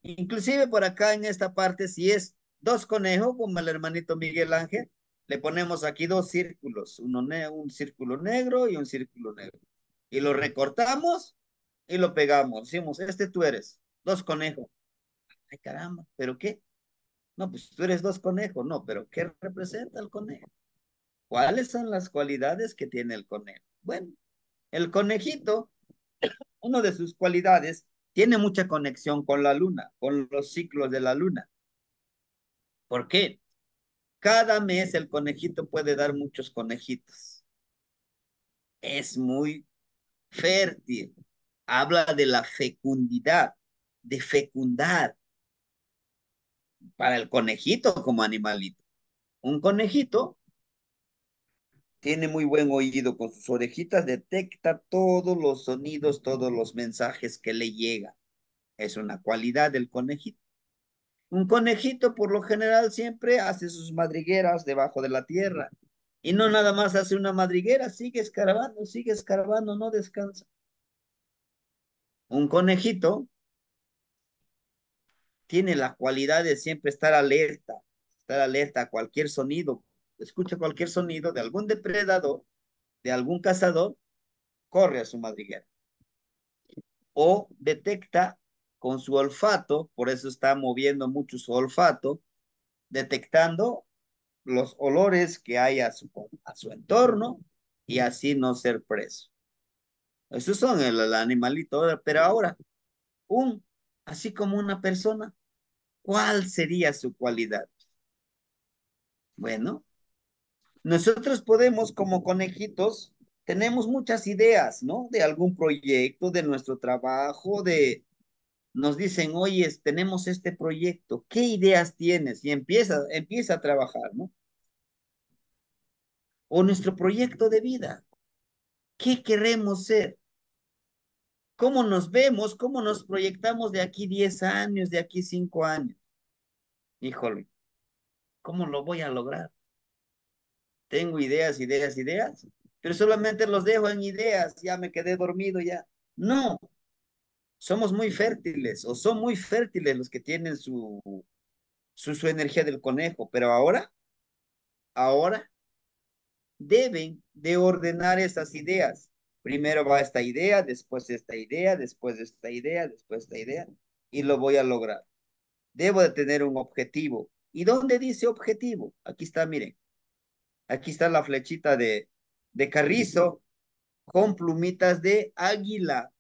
[SPEAKER 1] Inclusive por acá en esta parte, si es dos conejos, como el hermanito Miguel Ángel, le ponemos aquí dos círculos, un círculo negro y un círculo negro. Y lo recortamos y lo pegamos. Decimos, este tú eres, dos conejos. Ay, caramba, ¿pero qué? No, pues tú eres dos conejos. No, pero ¿qué representa el conejo? ¿Cuáles son las cualidades que tiene el conejo? Bueno, el conejito, una de sus cualidades, tiene mucha conexión con la luna, con los ciclos de la luna. ¿Por qué? Cada mes el conejito puede dar muchos conejitos. Es muy fértil. Habla de la fecundidad, de fecundar para el conejito como animalito. Un conejito tiene muy buen oído con sus orejitas, detecta todos los sonidos, todos los mensajes que le llegan. Es una cualidad del conejito. Un conejito por lo general siempre hace sus madrigueras debajo de la tierra. Y no nada más hace una madriguera, sigue escarbando, no descansa. Un conejito tiene la cualidad de siempre estar alerta a cualquier sonido. Escucha cualquier sonido de algún depredador, de algún cazador, corre a su madriguera. O detecta con su olfato, por eso está moviendo mucho su olfato, detectando los olores que hay a su entorno y así no ser preso. Esos son el animalito, pero ahora, un, así como una persona, ¿cuál sería su cualidad? Bueno, nosotros podemos como conejitos, tenemos muchas ideas, ¿no? De algún proyecto, de nuestro trabajo, nos dicen, oye, tenemos este proyecto, ¿qué ideas tienes? Y empieza a trabajar, ¿no? O nuestro proyecto de vida, ¿qué queremos ser? ¿Cómo nos vemos? ¿Cómo nos proyectamos de aquí 10 años, de aquí 5 años? Híjole, ¿cómo lo voy a lograr? Tengo ideas, pero solamente los dejo en ideas, ya me quedé dormido ya. No, somos muy fértiles o son muy fértiles los que tienen su energía del conejo, pero ahora deben de ordenar esas ideas. Primero va esta idea, después esta idea, después esta idea, después esta idea, y lo voy a lograr. Debo de tener un objetivo. ¿Y dónde dice objetivo? Aquí está, miren, aquí está la flechita de carrizo con plumitas de águila,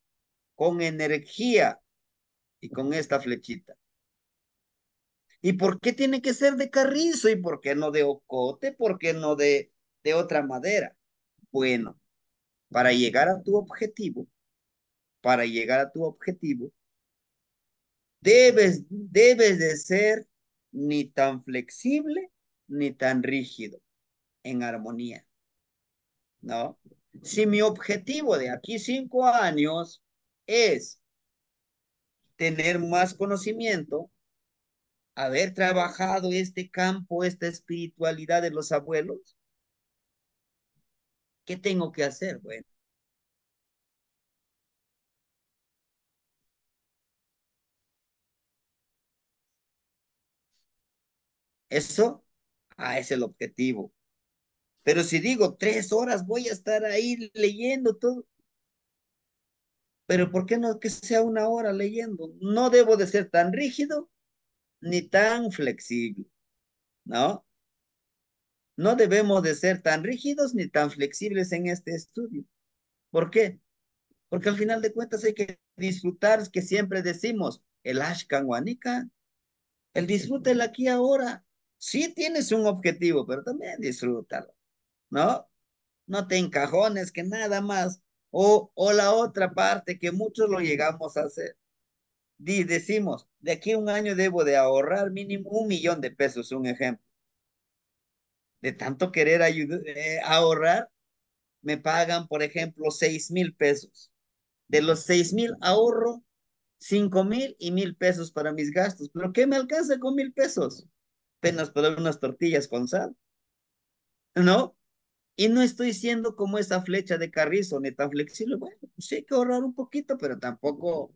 [SPEAKER 1] con energía y con esta flechita. ¿Y por qué tiene que ser de carrizo? ¿Y por qué no de ocote? ¿Por qué no de otra madera? Bueno, para llegar a tu objetivo, para llegar a tu objetivo, debes de ser ni tan flexible ni tan rígido, en armonía, ¿no? Si mi objetivo de aquí 5 años es tener más conocimiento, haber trabajado este campo, esta espiritualidad de los abuelos, ¿qué tengo que hacer? Bueno, eso es el objetivo. Pero si digo 3 horas voy a estar ahí leyendo todo, pero ¿por qué no que sea una hora leyendo? No debo de ser tan rígido ni tan flexible, ¿no? No debemos de ser tan rígidos ni tan flexibles en este estudio. ¿Por qué? Porque al final de cuentas hay que disfrutar, que siempre decimos, el Ashkan Wanika, el disfruta el aquí ahora. Sí tienes un objetivo, pero también disfrútalo, ¿no? No te encajones que nada más. O la otra parte que muchos lo llegamos a hacer. Decimos, de aquí a un año debo de ahorrar mínimo 1 millón de pesos, un ejemplo. De tanto querer ahorrar, me pagan, por ejemplo, 6,000 pesos. De los 6,000 ahorro 5,000 y 1,000 pesos para mis gastos. ¿Pero qué me alcanza con 1,000 pesos? Apenas para unas tortillas con sal, ¿no? Y no estoy siendo como esa flecha de carrizo, ni tan flexible. Bueno, pues sí hay que ahorrar un poquito, pero tampoco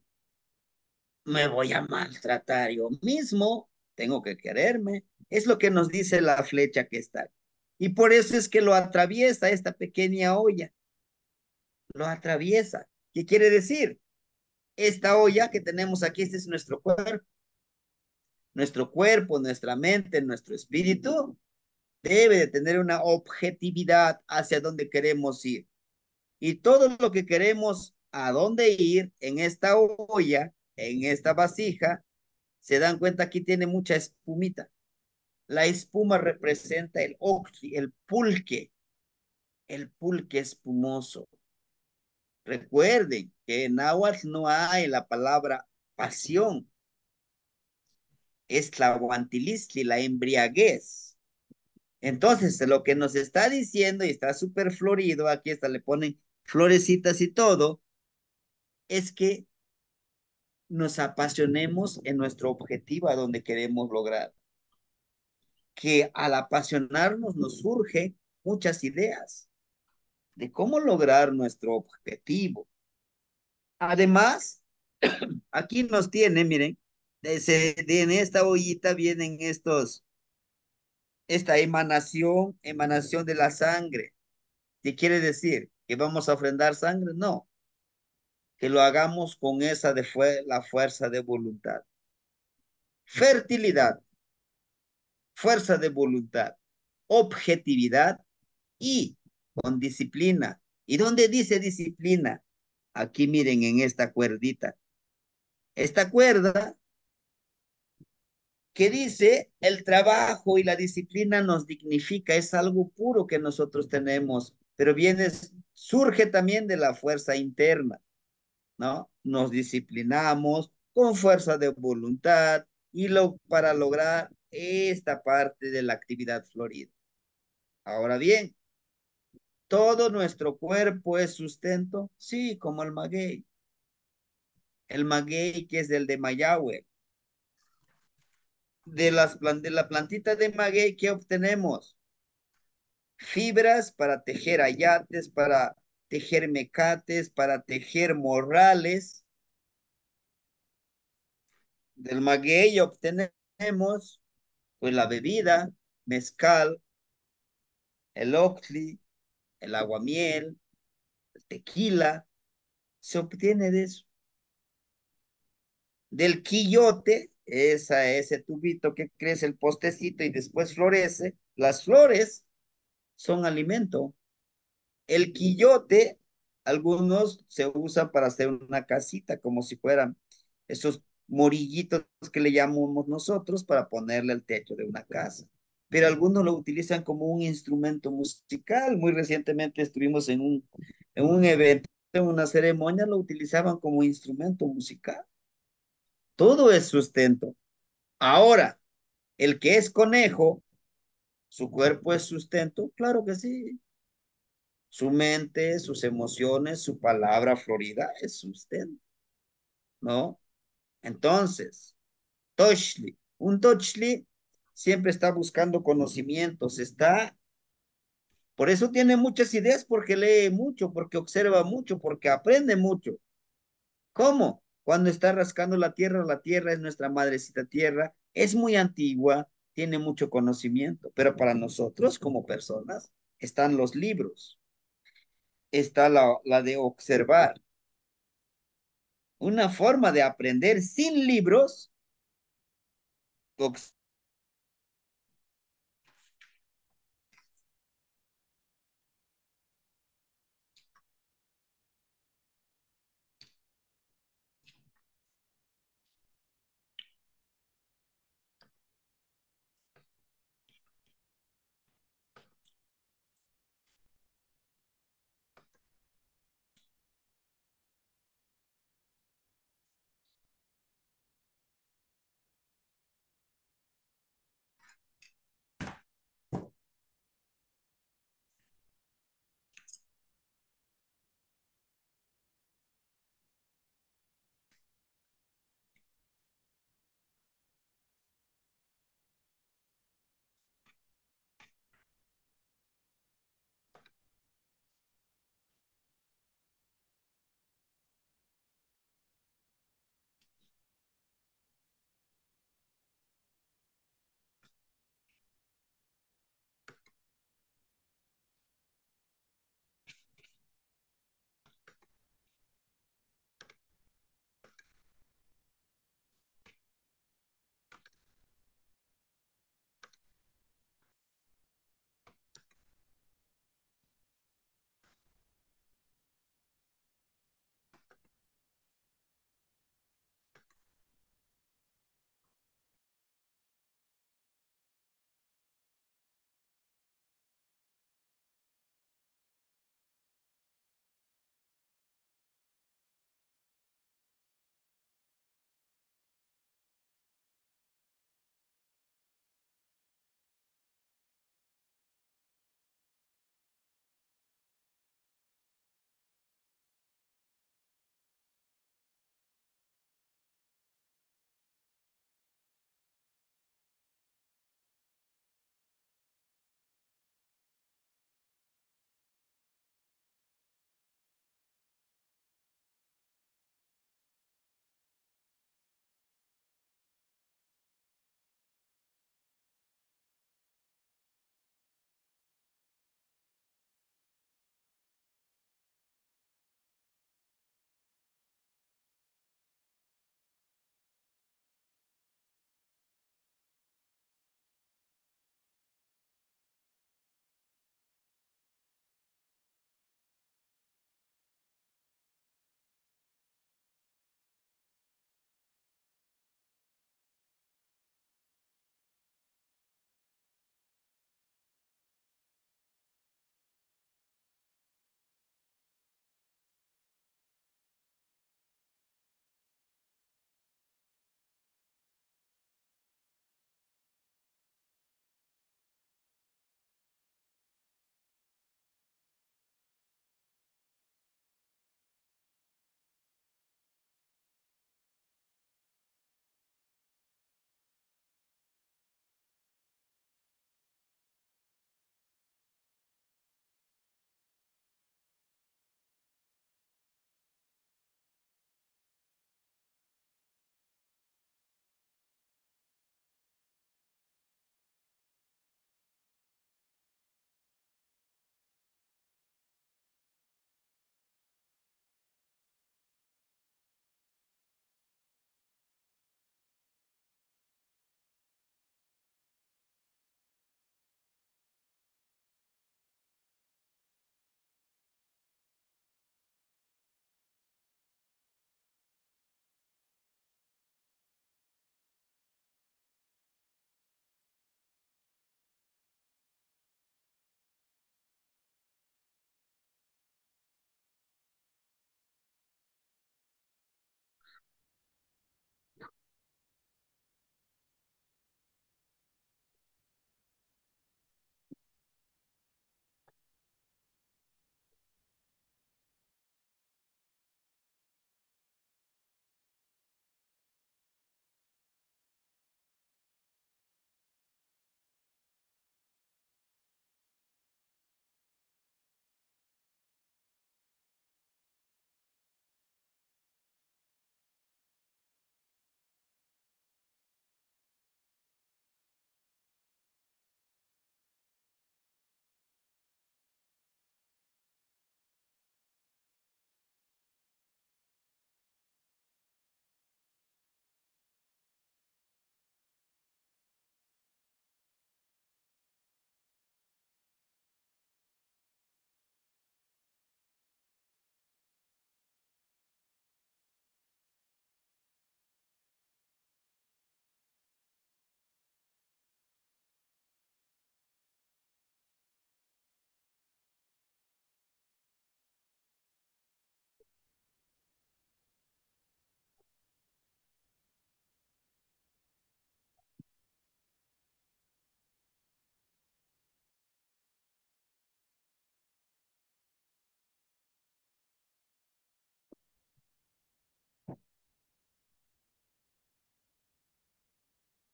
[SPEAKER 1] me voy a maltratar yo mismo, tengo que quererme. Es lo que nos dice la flecha que está. Y por eso es que lo atraviesa esta pequeña olla, lo atraviesa. ¿Qué quiere decir? Esta olla que tenemos aquí, este es nuestro cuerpo, nuestra mente, nuestro espíritu, debe de tener una objetividad hacia donde queremos ir. Y todo lo que queremos a dónde ir en esta olla, en esta vasija, se dan cuenta aquí tiene mucha espumita. La espuma representa el pulque espumoso. Recuerden que en náhuatl no hay la palabra pasión, es tlahuantilistli, la embriaguez. Entonces, lo que nos está diciendo, y está súper florido, aquí hasta le ponen florecitas y todo, es que nos apasionemos en nuestro objetivo a donde queremos lograr. Que al apasionarnos nos surgen muchas ideas de cómo lograr nuestro objetivo. Además, aquí nos tiene, miren, en esta ollita vienen esta emanación de la sangre. ¿Qué quiere decir? ¿Que vamos a ofrendar sangre? No, que lo hagamos con la fuerza de voluntad. Fertilidad, fuerza de voluntad, objetividad y con disciplina. ¿Y dónde dice disciplina? Aquí miren en esta cuerdita. Esta cuerda que dice el trabajo y la disciplina nos dignifica, es algo puro que nosotros tenemos, pero surge también de la fuerza interna, ¿no? Nos disciplinamos con fuerza de voluntad para lograr esta parte de la actividad florida. Ahora bien, ¿todo nuestro cuerpo es sustento? Sí, como el maguey. El maguey que es del de Mayagüe. De la plantita de maguey, ¿qué obtenemos? Fibras para tejer ayates, para tejer mecates, para tejer morrales. Del maguey obtenemos pues la bebida, mezcal, el oxli, el aguamiel, el tequila, se obtiene de eso. Del quillote, ese tubito que crece el postecito y después florece, las flores son alimento. El quillote, algunos se usan para hacer una casita, como si fueran esos morillitos que le llamamos nosotros para ponerle el techo de una casa. Pero algunos lo utilizan como un instrumento musical. Muy recientemente estuvimos en un evento, en una ceremonia, lo utilizaban como instrumento musical. Todo es sustento. Ahora, el que es conejo, su cuerpo es sustento, claro que sí. Su mente, sus emociones, su palabra florida es sustento, ¿no? Entonces, un Toshli siempre está buscando conocimientos, por eso tiene muchas ideas, porque lee mucho, porque observa mucho, porque aprende mucho. ¿Cómo? Cuando está rascando la tierra es nuestra madrecita tierra, es muy antigua, tiene mucho conocimiento, pero para nosotros como personas están los libros, está la de observar. Una forma de aprender sin libros,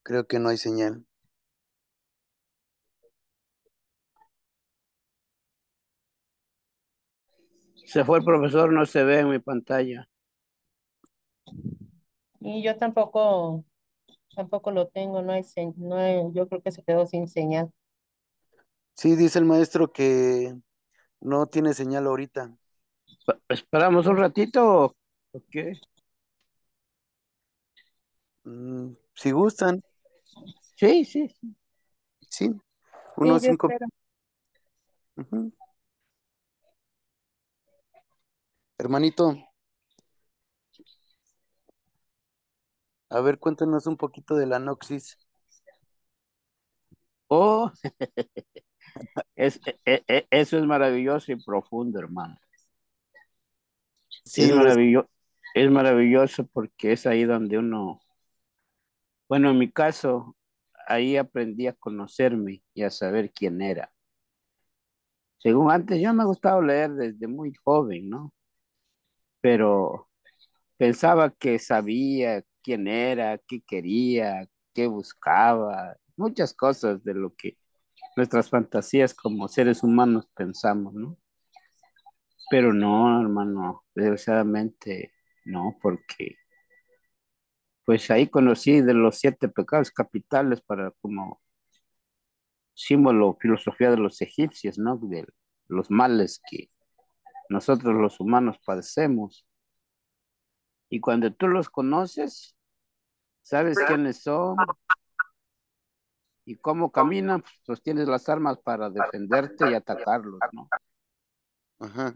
[SPEAKER 4] Creo que no hay señal.
[SPEAKER 5] Se fue el profesor, no se ve en mi pantalla.
[SPEAKER 6] Y yo tampoco lo tengo, yo creo que se quedó sin señal.
[SPEAKER 4] Sí, dice el maestro que no tiene señal ahorita.
[SPEAKER 5] ¿Esperamos un ratito o qué?
[SPEAKER 4] Si gustan,
[SPEAKER 5] Sí, sí, sí.
[SPEAKER 4] sí.
[SPEAKER 6] Sí,
[SPEAKER 4] Unos
[SPEAKER 6] yo
[SPEAKER 4] 5.
[SPEAKER 6] espero.
[SPEAKER 4] Ujú. Hermanito, a ver, cuéntanos un poquito de la Noxis.
[SPEAKER 5] Oh, eso es maravilloso y profundo, hermano.
[SPEAKER 4] Sí, lo es.
[SPEAKER 5] Es maravilloso porque es ahí donde uno, bueno, en mi caso, ahí aprendí a conocerme y a saber quién era. Según antes, yo me gustaba leer desde muy joven, ¿no? Pero pensaba que sabía quién era, qué quería, qué buscaba, muchas cosas de lo que nuestras fantasías como seres humanos pensamos, ¿no? Pero no, hermano, desgraciadamente no, porque pues ahí conocí de los siete pecados capitales para como símbolo, filosofía de los egipcios, ¿no? De los males que nosotros los humanos padecemos. Y cuando tú los conoces, sabes quiénes son y cómo caminan, pues tienes las armas para defenderte y atacarlos, ¿no?
[SPEAKER 4] Ajá,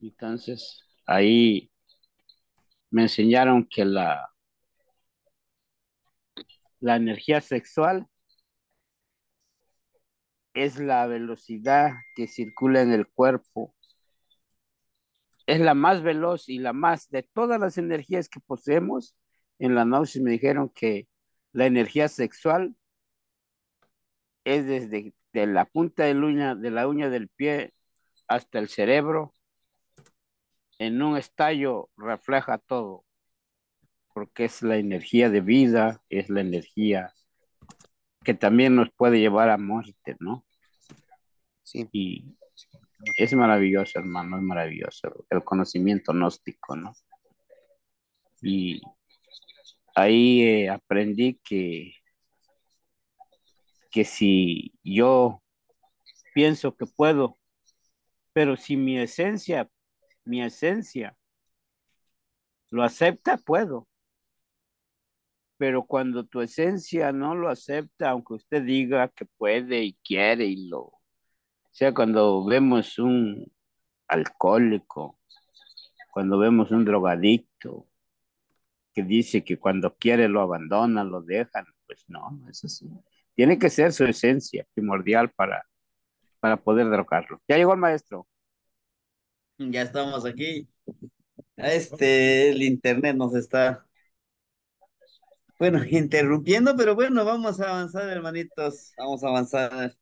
[SPEAKER 5] Entonces, ahí me enseñaron que la energía sexual es la velocidad que circula en el cuerpo. Es la más veloz y la más de todas las energías que poseemos. En la Gnosis me dijeron que la energía sexual es desde de la punta de la uña del pie hasta el cerebro. En un estallo refleja todo, porque es la energía de vida, es la energía que también nos puede llevar a muerte, ¿no?
[SPEAKER 4] sí,
[SPEAKER 5] Y es maravilloso, hermano, es maravilloso el conocimiento gnóstico, ¿no? Y ahí aprendí que si yo pienso que puedo, pero si mi esencia lo acepta, puedo. Pero cuando tu esencia no lo acepta, aunque usted diga que puede y quiere o sea, cuando vemos un alcohólico, cuando vemos un drogadicto que dice que cuando quiere lo abandonan, lo dejan, pues no, no es así. Tiene que ser su esencia primordial para poder drogarlo. Ya llegó el maestro.
[SPEAKER 1] Ya estamos aquí. El internet nos está, bueno, interrumpiendo, pero bueno, vamos a avanzar, hermanitos. Vamos a avanzar.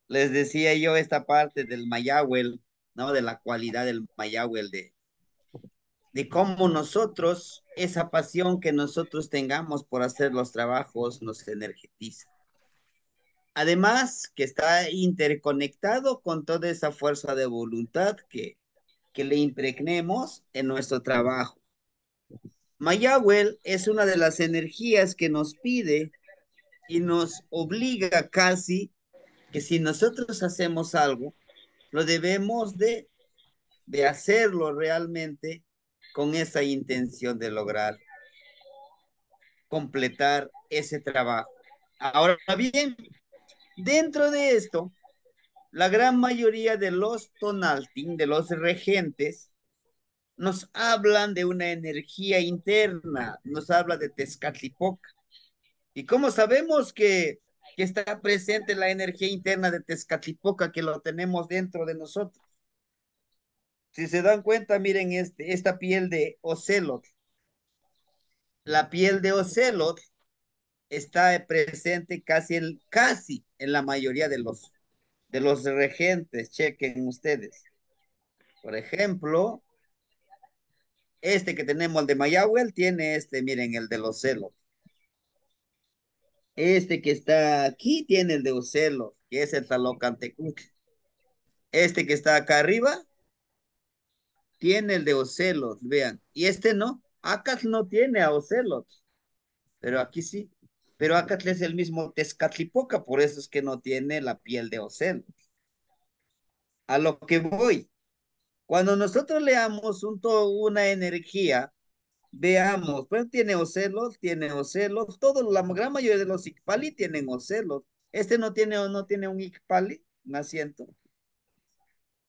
[SPEAKER 1] Les decía yo esta parte del Mayahuel, ¿no? De la cualidad del Mayahuel, de cómo nosotros, esa pasión que nosotros tengamos por hacer los trabajos nos energetiza. Además, que está interconectado con toda esa fuerza de voluntad que le impregnemos en nuestro trabajo. Mayagüel es una de las energías que nos pide y nos obliga casi que si nosotros hacemos algo, lo debemos de hacerlo realmente con esa intención de lograr completar ese trabajo. Ahora bien, dentro de esto, la gran mayoría de los tonaltin, de los regentes, nos hablan de una energía interna, nos habla de Tezcatlipoca. ¿Y cómo sabemos que está presente la energía interna de Tezcatlipoca, que lo tenemos dentro de nosotros? Si se dan cuenta, miren esta piel de ocelot. La piel de ocelot está presente casi en la mayoría de los regentes. Chequen ustedes. Por ejemplo, este que tenemos, el de Mayahuel, tiene miren, el de los celos. Este que está aquí tiene el de Ocelos, que es el Talocantecutli. Este que está acá arriba tiene el de Ocelos, vean. Y este no. Acá no tiene a Ocelos, pero aquí sí. Pero acá es el mismo Tezcatlipoca, por eso es que no tiene la piel de Ocelos. A lo que voy. Cuando nosotros leamos una energía, veamos, pues tiene ocelos, todo, la gran mayoría de los Icpali tienen ocelos. Este no tiene un Icpali, un asiento.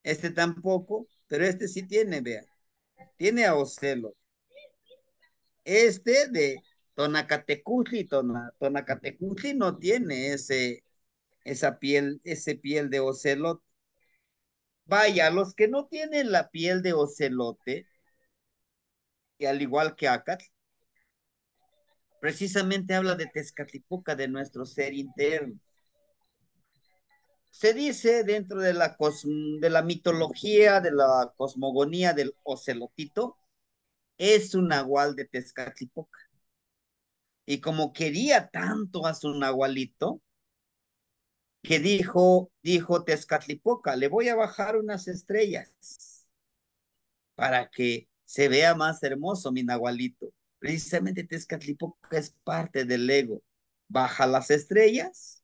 [SPEAKER 1] Este tampoco, pero este sí tiene, vea, tiene a ocelos. Este de Tonacatecutli, Tonacatecutli no tiene ese piel de ocelot. Vaya, los que no tienen la piel de ocelote, y al igual que Acat, precisamente habla de Tezcatlipoca, de nuestro ser interno. Se dice dentro de de la mitología, de la cosmogonía del ocelotito, es un nahual de Tezcatlipoca. Y como quería tanto a su nahualito, que dijo Tezcatlipoca, le voy a bajar unas estrellas para que se vea más hermoso mi nahualito. Precisamente Tezcatlipoca es parte del ego. Baja las estrellas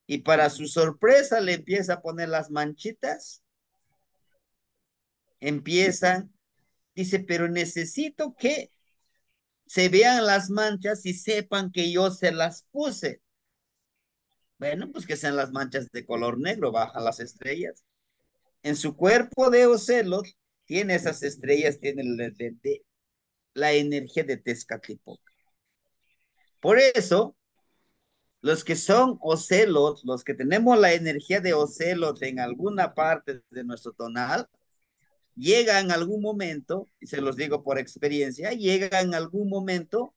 [SPEAKER 1] y para su sorpresa le empieza a poner las manchitas. Empiezan, dice, pero necesito que se vean las manchas y sepan que yo se las puse. Bueno, pues que sean las manchas de color negro, baja las estrellas. En su cuerpo de Ocelot tiene esas estrellas, tiene la energía de Tezcatlipoca. Por eso, los que son Ocelot, los que tenemos la energía de Ocelot en alguna parte de nuestro tonal, llega en algún momento, y se los digo por experiencia, llega en algún momento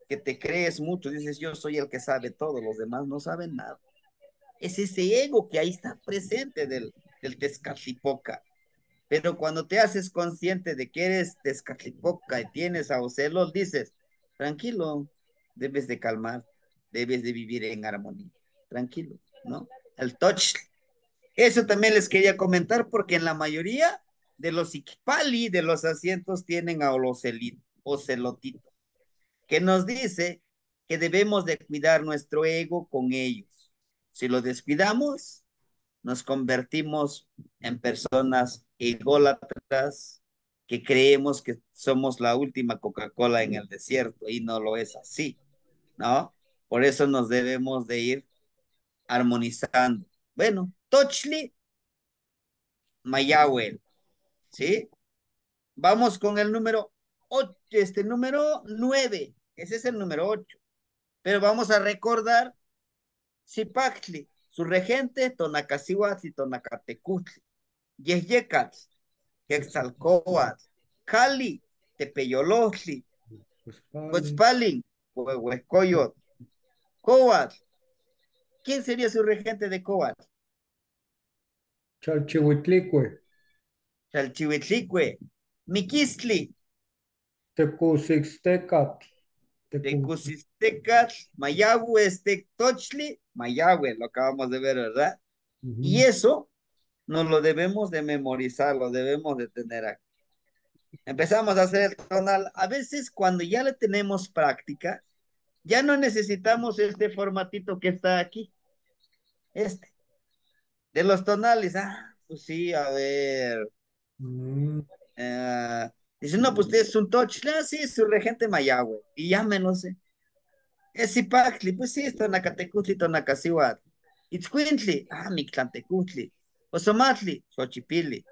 [SPEAKER 1] que te crees mucho, dices, yo soy el que sabe todo, los demás no saben nada. Es ese ego que ahí está presente del Tezcatlipoca. Pero cuando te haces consciente de que eres Tezcatlipoca y tienes a Ocelot, dices, tranquilo, debes de calmar, debes de vivir en armonía, tranquilo, ¿no? El touch. Eso también les quería comentar porque en la mayoría de los Icpali, de los asientos, tienen a Ocelotito, que nos dice que debemos de cuidar nuestro ego con ellos. Si lo descuidamos, nos convertimos en personas ególatras que creemos que somos la última Coca-Cola en el desierto y no lo es así, ¿no? Por eso nos debemos de ir armonizando. Bueno, Tochli Mayawel, ¿sí? Vamos con el número 8, número 9. Ese es el número 8. Pero vamos a recordar Zipactli, su regente, Tonacasihuatl y Tonacatecutli. Yeyecatl, Quetzalcóatl, Cali, Tepeyolotli,
[SPEAKER 2] Pues vale.
[SPEAKER 1] Cotzpalin, Huehuecoyot, Coatl. ¿Quién sería su regente de Coatl?
[SPEAKER 2] Chalchihuitlicue,
[SPEAKER 1] Chalchihuitlicue, Miquistli,
[SPEAKER 2] Tecusixtecatl, Tecu-
[SPEAKER 1] Tecusistecatl, Mayagüe, Tochli, Mayagüe, lo acabamos de ver, ¿verdad? Y
[SPEAKER 2] Ujú.
[SPEAKER 1] eso nos lo debemos de memorizar, lo debemos de tener aquí. Empezamos a hacer el tonal. A veces cuando ya le tenemos práctica, ya no necesitamos este formatito que está aquí, este, de los tonales. Ah, pues sí, a ver.
[SPEAKER 2] Mm,
[SPEAKER 1] eh, dice, no, pues usted es un touch. Ah, sí, es su regente Mayagüe. Y ya me lo sé. Es Zipactli, pues sí, es Tonacatecutli, Tonacasihuatl. Itzcuintli, ah, Mictlantecutli. Osomatli, Xochipili.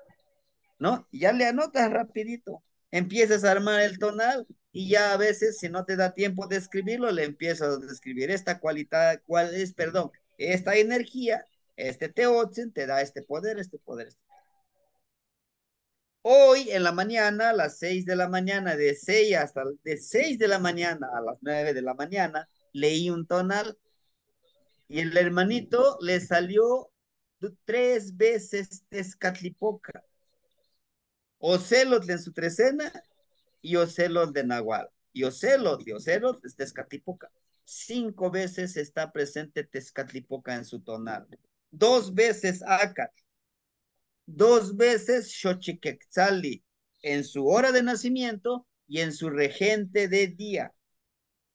[SPEAKER 1] ¿No? Y ya le anotas rapidito. Empiezas a armar el tonal y ya a veces, si no te da tiempo de escribirlo, le empiezas a describir esta cualidad, cuál es, perdón, esta energía, este teotzen te da este poder, este poder. Hoy en la mañana, a las 6 de la mañana, de 6 de la mañana a las 9 de la mañana, leí un tonal y el hermanito le salió 3 veces Tezcatlipoca. Ocelot en su trecena y Ocelot de Nahual. Y Ocelot es Tezcatlipoca. 5 veces está presente Tezcatlipoca en su tonal. 2 veces Acat. 2 veces Xochiquetzali en su hora de nacimiento y en su regente de día.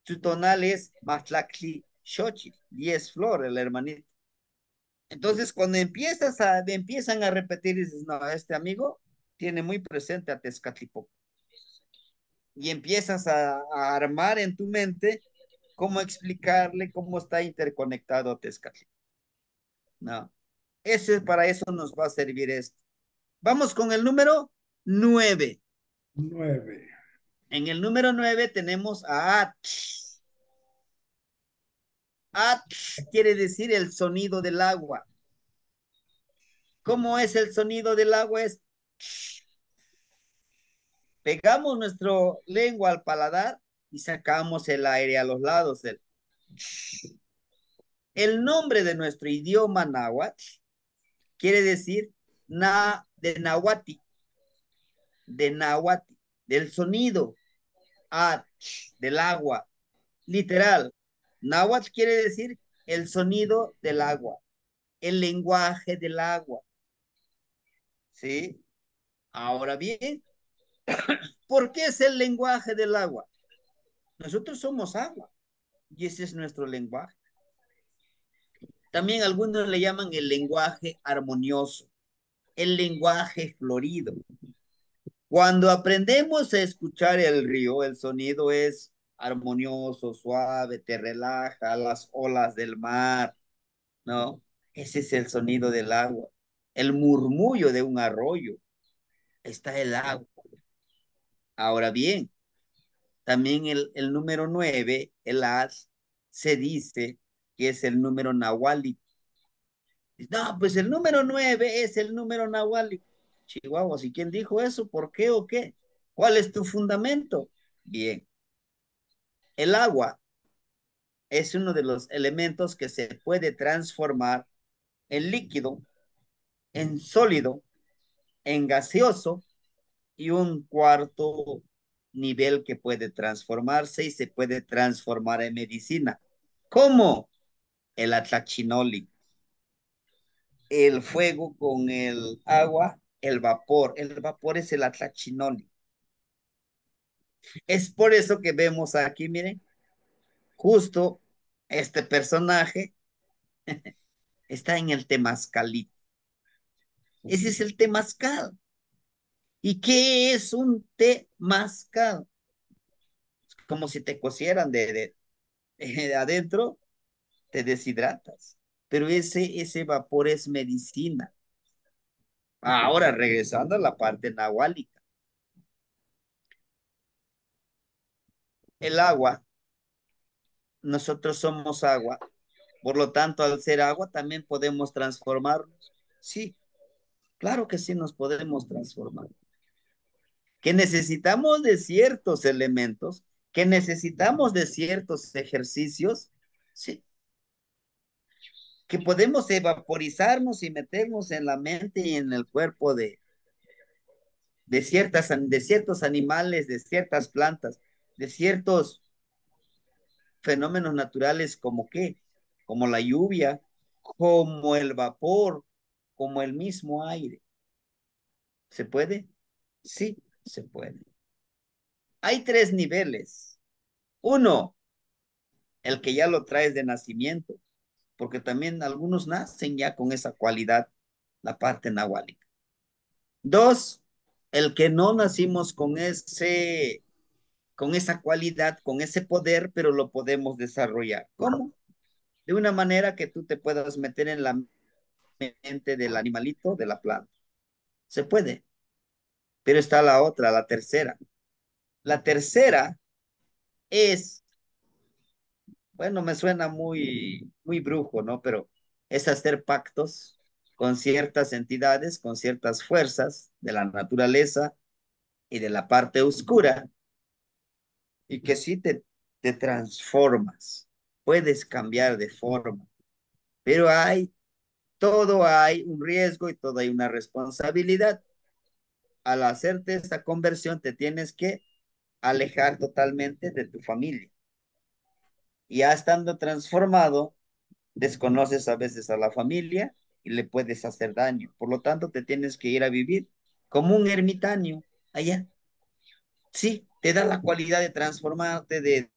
[SPEAKER 1] Su tonal es Matlacli Xochitl, 10 flor, el hermanito. Entonces, cuando empiezan a repetir, dices, no, este amigo tiene muy presente a Tezcatlipoca. Y empiezas a armar en tu mente cómo explicarle cómo está interconectado a Tezcatlipoca. No, para eso nos va a servir esto. Vamos con el número 9.
[SPEAKER 2] 9.
[SPEAKER 1] En el número 9 tenemos a Ach. Ach quiere decir el sonido del agua. ¿Cómo es el sonido del agua? Es pegamos nuestra lengua al paladar y sacamos el aire a los lados. El nombre de nuestro idioma náhuatl quiere decir de nahuati, del sonido, del agua. Literal, náhuatl quiere decir el sonido del agua, el lenguaje del agua. ¿Sí? Ahora bien, ¿por qué es el lenguaje del agua? Nosotros somos agua y ese es nuestro lenguaje. También algunos le llaman el lenguaje armonioso, el lenguaje florido. Cuando aprendemos a escuchar el río, el sonido es armonioso, suave, te relaja, las olas del mar, ¿no? Ese es el sonido del agua. El murmullo de un arroyo, está el agua. Ahora bien, también el número 9, el as, se dice que es el número nahuálico. No, pues el número 9 es el número nahuálico. Chihuahua, ¿y quién dijo eso? ¿Por qué o qué? ¿Cuál es tu fundamento? Bien, el agua es uno de los elementos que se puede transformar en líquido, en sólido, en gaseoso y un cuarto nivel que puede transformarse y se puede transformar en medicina. ¿Cómo? El atlachinoli, el fuego con el agua, el vapor. El vapor es el atlachinoli. Es por eso que vemos aquí, miren, justo este personaje está en el temazcalito. Ese es el temazcal. ¿Y qué es un temazcal? Como si te cosieran de adentro, te deshidratas. Pero ese vapor es medicina. Ahora, regresando a la parte nahuálica. El agua, nosotros somos agua. Por lo tanto, al ser agua, también podemos transformarnos. Sí, claro que sí nos podemos transformar. Que necesitamos de ciertos elementos, que necesitamos de ciertos ejercicios, sí. Que podemos evaporizarnos y meternos en la mente y en el cuerpo de ciertos animales, de ciertas plantas, de ciertos fenómenos naturales como qué, como la lluvia, como el vapor, como el mismo aire. ¿Se puede? Sí, se puede. Hay 3 niveles. Uno, el que ya lo traes de nacimiento, porque también algunos nacen ya con esa cualidad, la parte nahuálica. 2, el que no nacimos con esa cualidad, con ese poder, pero lo podemos desarrollar. ¿Cómo? De una manera que tú te puedas meter en la mente del animalito, de la planta. Se puede. Pero está la otra, la tercera. La tercera es, bueno, me suena muy brujo, ¿no? Pero es hacer pactos con ciertas entidades, con ciertas fuerzas de la naturaleza y de la parte oscura, y que sí te transformas, puedes cambiar de forma, pero todo hay un riesgo y todo hay una responsabilidad. Al hacerte esta conversión te tienes que alejar totalmente de tu familia. Y ya estando transformado, desconoces a veces a la familia y le puedes hacer daño. Por lo tanto, te tienes que ir a vivir como un ermitaño allá. Sí, te da la cualidad de transformarte,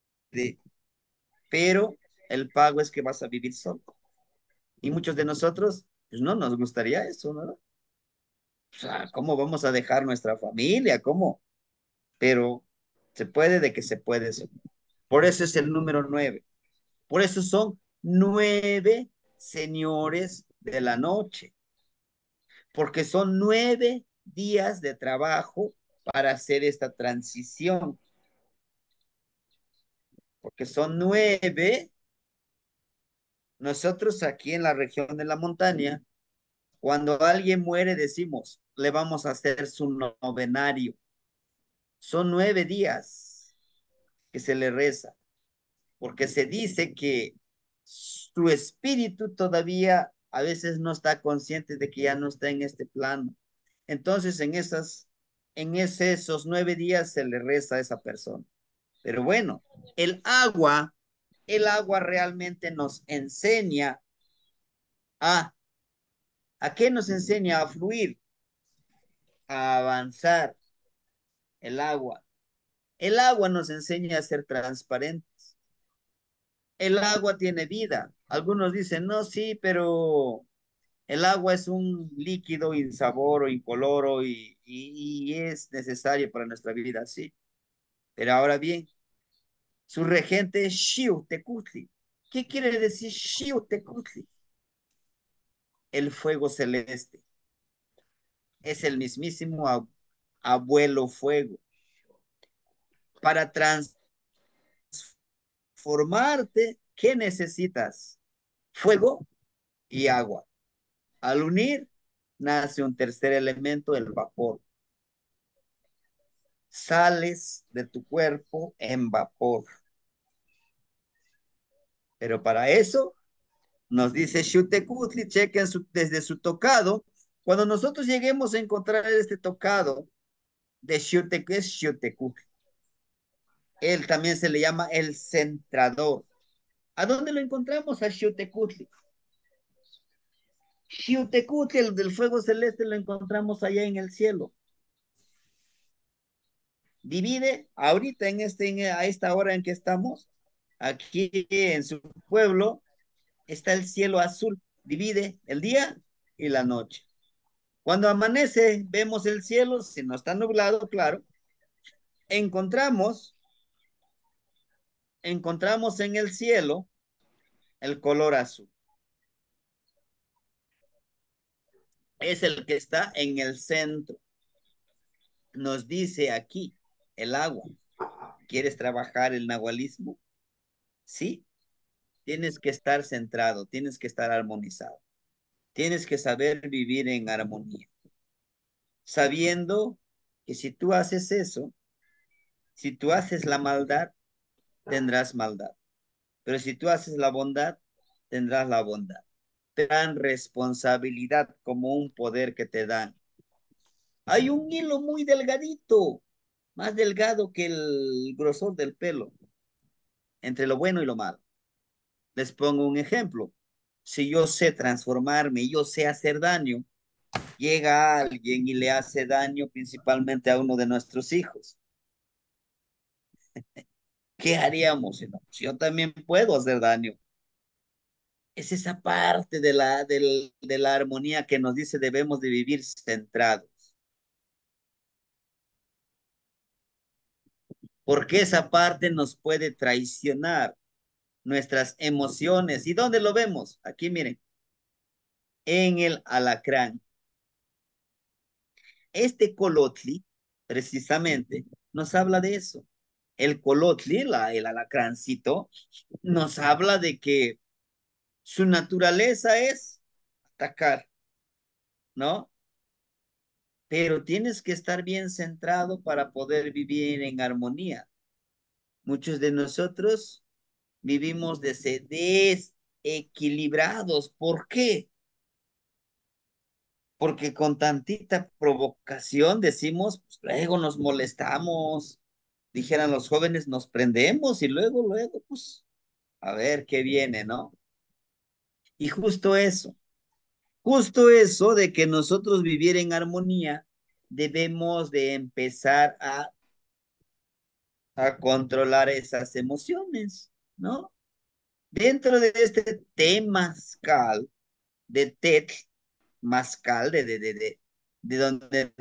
[SPEAKER 1] pero el pago es que vas a vivir solo. Y muchos de nosotros, pues no nos gustaría eso, ¿no? O sea, ¿cómo vamos a dejar nuestra familia? ¿Cómo? Pero se puede de que se puede. Sí. Por eso es el número 9. Por eso son 9 señores de la noche. Porque son 9 días de trabajo para hacer esta transición. Porque son 9. Nosotros aquí en la región de la montaña, cuando alguien muere, decimos, le vamos a hacer su novenario. Son 9 días que se le reza, porque se dice que su espíritu todavía a veces no está consciente de que ya no está en este plano. Entonces, esos 9 días se le reza a esa persona. Pero bueno, el agua, el agua realmente nos enseña a, ¿a qué nos enseña? A fluir, a avanzar. El agua. El agua nos enseña a ser transparentes. El agua tiene vida. Algunos dicen, no, sí, pero el agua es un líquido insaboro, incoloro y es necesario para nuestra vida, sí. Pero ahora bien, su regente es Xiuhtecutli. ¿Qué quiere decir Xiuhtecutli? El fuego celeste. Es el mismísimo abuelo fuego. Para transformarte, ¿qué necesitas? Fuego y agua. Al unir, nace un tercer elemento, el vapor. Sales de tu cuerpo en vapor. Pero para eso, nos dice Xiuhtecutli, chequen desde su tocado. Cuando nosotros lleguemos a encontrar este tocado de Xiuhtecutli, él también se le llama el centrador. ¿A dónde lo encontramos a Xiuhtecutli? Xiuhtecutli, el del fuego celeste, lo encontramos allá en el cielo. Divide ahorita a esta hora en que estamos, aquí en su pueblo, está el cielo azul, divide el día y la noche. Cuando amanece, vemos el cielo, si no está nublado, claro, encontramos, encontramos en el cielo el color azul. Es el que está en el centro. Nos dice aquí el agua. ¿Quieres trabajar el nahualismo? Sí, tienes que estar centrado, tienes que estar armonizado. Tienes que saber vivir en armonía, sabiendo que si tú haces eso, si tú haces la maldad, tendrás maldad. Pero si tú haces la bondad, tendrás la bondad. Te dan responsabilidad como un poder que te dan. Hay un hilo muy delgadito, más delgado que el grosor del pelo, entre lo bueno y lo malo. Les pongo un ejemplo. Si yo sé transformarme, yo sé hacer daño, llega alguien y le hace daño principalmente a uno de nuestros hijos. ¿Qué haríamos? Si no, pues yo también puedo hacer daño. Es esa parte de la armonía que nos dice debemos de vivir centrados. Porque esa parte nos puede traicionar nuestras emociones. ¿Y dónde lo vemos? Aquí miren, en el alacrán. Este colotli, precisamente, nos habla de eso. El colotli, el alacrancito, nos habla de que su naturaleza es atacar, ¿no? Pero tienes que estar bien centrado para poder vivir en armonía. Muchos de nosotros vivimos desequilibrados. ¿Por qué? Porque con tantita provocación decimos, pues luego nos molestamos, dijeran los jóvenes, nos prendemos y luego, pues A ver qué viene, ¿no? Y justo eso de que nosotros vivir en armonía, debemos de empezar a controlar esas emociones, ¿no? Dentro de este temazcal, de tet, mascal, de donde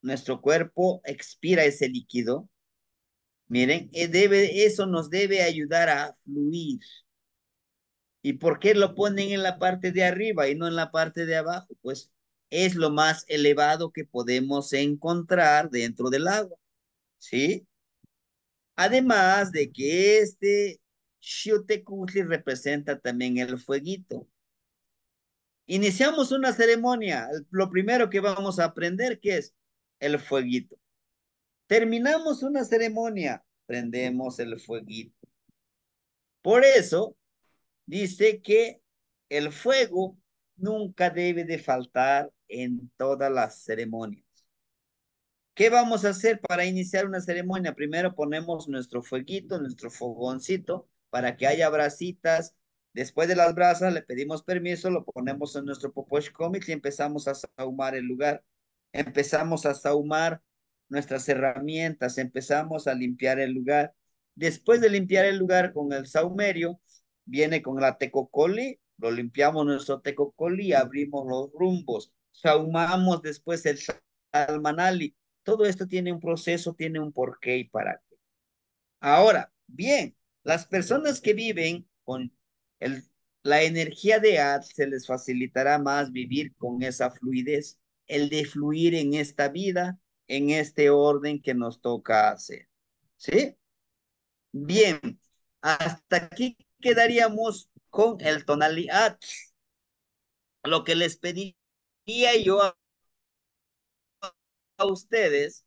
[SPEAKER 1] nuestro cuerpo expira ese líquido, miren, eso nos debe ayudar a fluir. ¿Y por qué lo ponen en la parte de arriba y no en la parte de abajo? Pues es lo más elevado que podemos encontrar dentro del agua, ¿sí? Además de que este Xiuhtecutli representa también el fueguito. Iniciamos una ceremonia. Lo primero que vamos a aprender, ¿qué es? El fueguito. Terminamos una ceremonia, prendemos el fueguito. Por eso dice que el fuego nunca debe de faltar en todas las ceremonias. ¿Qué vamos a hacer para iniciar una ceremonia? Primero ponemos nuestro fueguito, nuestro fogoncito, para que haya brasitas. Después de las brasas le pedimos permiso, lo ponemos en nuestro Poposh Comics y empezamos a sahumar el lugar. Empezamos a sahumar nuestras herramientas, empezamos a limpiar el lugar. Después de limpiar el lugar con el saumerio, viene con la tecocoli, lo limpiamos nuestro tecocoli, abrimos los rumbos, sahumamos después el salmanali. Todo esto tiene un proceso, tiene un porqué y para qué. Ahora, bien, las personas que viven con el, la energía de Ad se les facilitará más vivir con esa fluidez, el de fluir en esta vida, en este orden que nos toca hacer. ¿Sí? Bien, hasta aquí quedaríamos con el tonalidad. Lo que les pediría yo a ustedes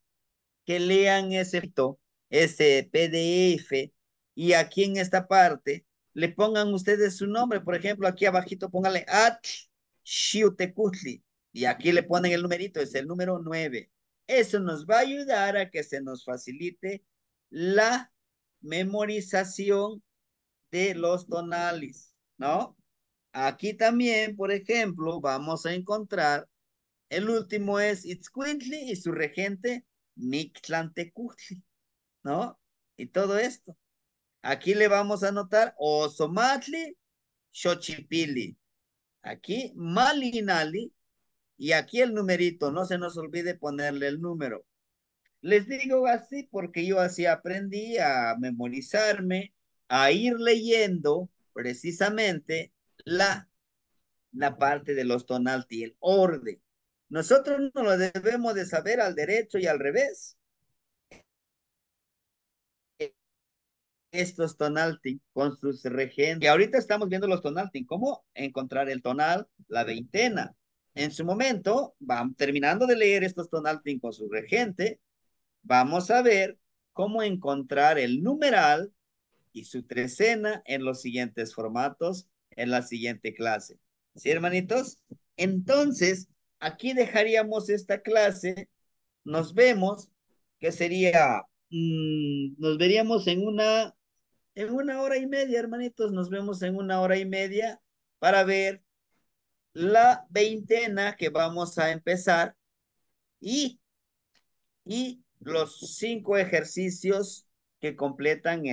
[SPEAKER 1] que lean ese PDF y aquí en esta parte le pongan ustedes su nombre. Por ejemplo, aquí abajito póngale at Xiuhtecutli y aquí le ponen el numerito, es el número 9. Eso nos va a ayudar a que se nos facilite la memorización de los tonales, ¿no? Aquí también, por ejemplo, vamos a encontrar el último es Itzcuintli y su regente Mictlantecutli, ¿no? Y todo esto. Aquí le vamos a anotar Osomatli, Xochipili. Aquí Malinali y aquí el numerito. No se nos olvide ponerle el número. Les digo así porque yo así aprendí a memorizarme, a ir leyendo precisamente la parte de los tonalti, el orden. Nosotros no lo debemos de saber al derecho y al revés. Estos tonalti con sus regentes. Y ahorita estamos viendo los tonalti, cómo encontrar el tonal, la veintena. En su momento, vamos terminando de leer estos tonalti con su regente, vamos a ver cómo encontrar el numeral y su trecena en los siguientes formatos en la siguiente clase. ¿Sí, hermanitos? Entonces, aquí dejaríamos esta clase. Nos vemos, que sería, nos veríamos en una hora y media, hermanitos. Nos vemos en una hora y media para ver la veintena que vamos a empezar y los 5 ejercicios que completan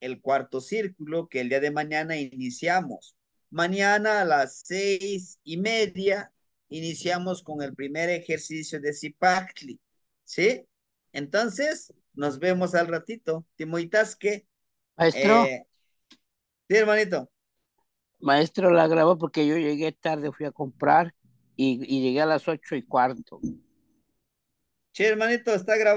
[SPEAKER 1] el cuarto círculo que el día de mañana iniciamos. Mañana a las 6:30 iniciamos con el primer ejercicio de Zipactli, ¿sí? Entonces, nos vemos al ratito. Timoitasque.
[SPEAKER 5] Maestro,
[SPEAKER 1] Sí, hermanito.
[SPEAKER 5] maestro la grabó porque yo llegué tarde, fui a comprar y llegué a las 8:15.
[SPEAKER 1] Sí, hermanito, está grabado.